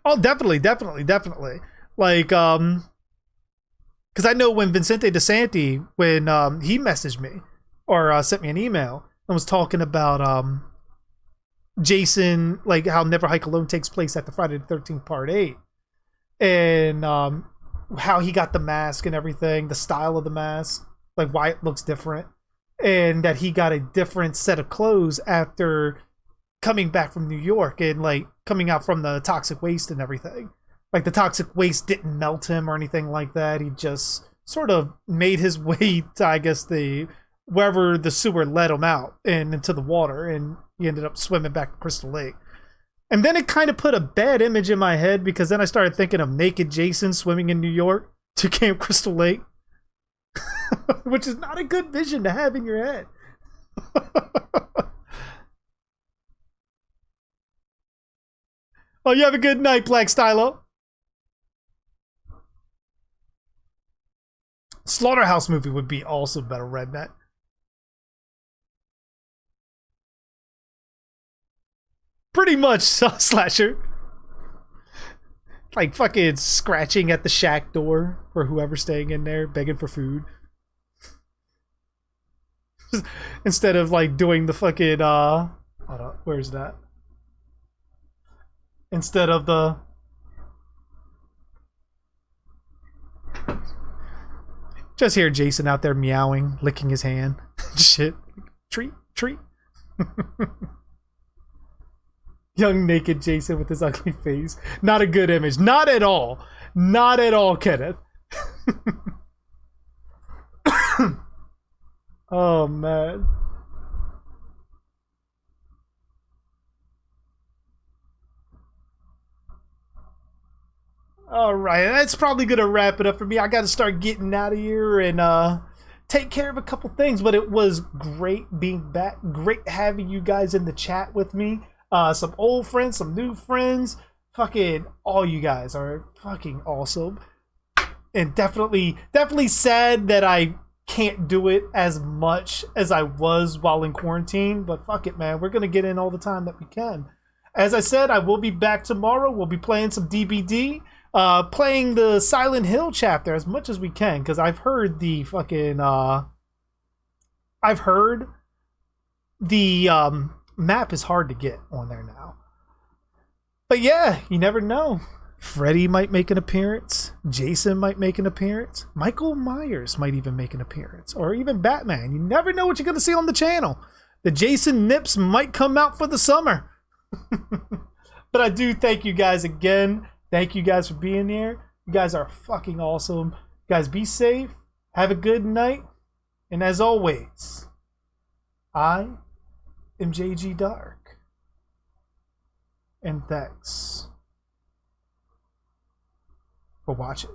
Oh, definitely. Like, because I know when Vincente DeSanti, when he messaged me or sent me an email and was talking about Jason, like how Never Hike Alone takes place at the Friday the 13th Part 8, and how he got the mask and everything, the style of the mask, like why it looks different, and that he got a different set of clothes after coming back from New York and like coming out from the toxic waste and everything. Like, the toxic waste didn't melt him or anything like that. He just sort of made his way to, I guess, the wherever the sewer let him out and into the water, and he ended up swimming back to Crystal Lake. And then it kind of put a bad image in my head because then I started thinking of naked Jason swimming in New York to Camp Crystal Lake, which is not a good vision to have in your head. Oh, you have a good night, Black Stylo. Slaughterhouse movie would be also better, Rednet. Pretty much, Slasher. Like fucking scratching at the shack door for whoever's staying in there, begging for food. Instead of like doing the fucking hold on, where's that? Instead of the just hear Jason out there meowing, licking his hand. Shit. Treat. Young naked Jason with his ugly face. Not a good image. Not at all. Not at all, Kenneth. Oh, man. All right, that's probably going to wrap it up for me. I got to start getting out of here and take care of a couple things, but it was great being back. Great having you guys in the chat with me. Some old friends, some new friends. Fucking all you guys are fucking awesome. And definitely sad that I can't do it as much as I was while in quarantine. But fuck it, man. We're going to get in all the time that we can. As I said, I will be back tomorrow. We'll be playing some DBD. Playing the Silent Hill chapter as much as we can. Because I've heard the fucking... I've heard the... map is hard to get on there now. But yeah, you never know. Freddy might make an appearance. Jason might make an appearance. Michael Myers might even make an appearance. Or even Batman. You never know what you're going to see on the channel. The Jason Nips might come out for the summer. But I do thank you guys again. Thank you guys for being here. You guys are fucking awesome. You guys be safe. Have a good night. And as always, I am JG Darhk. And thanks for watching.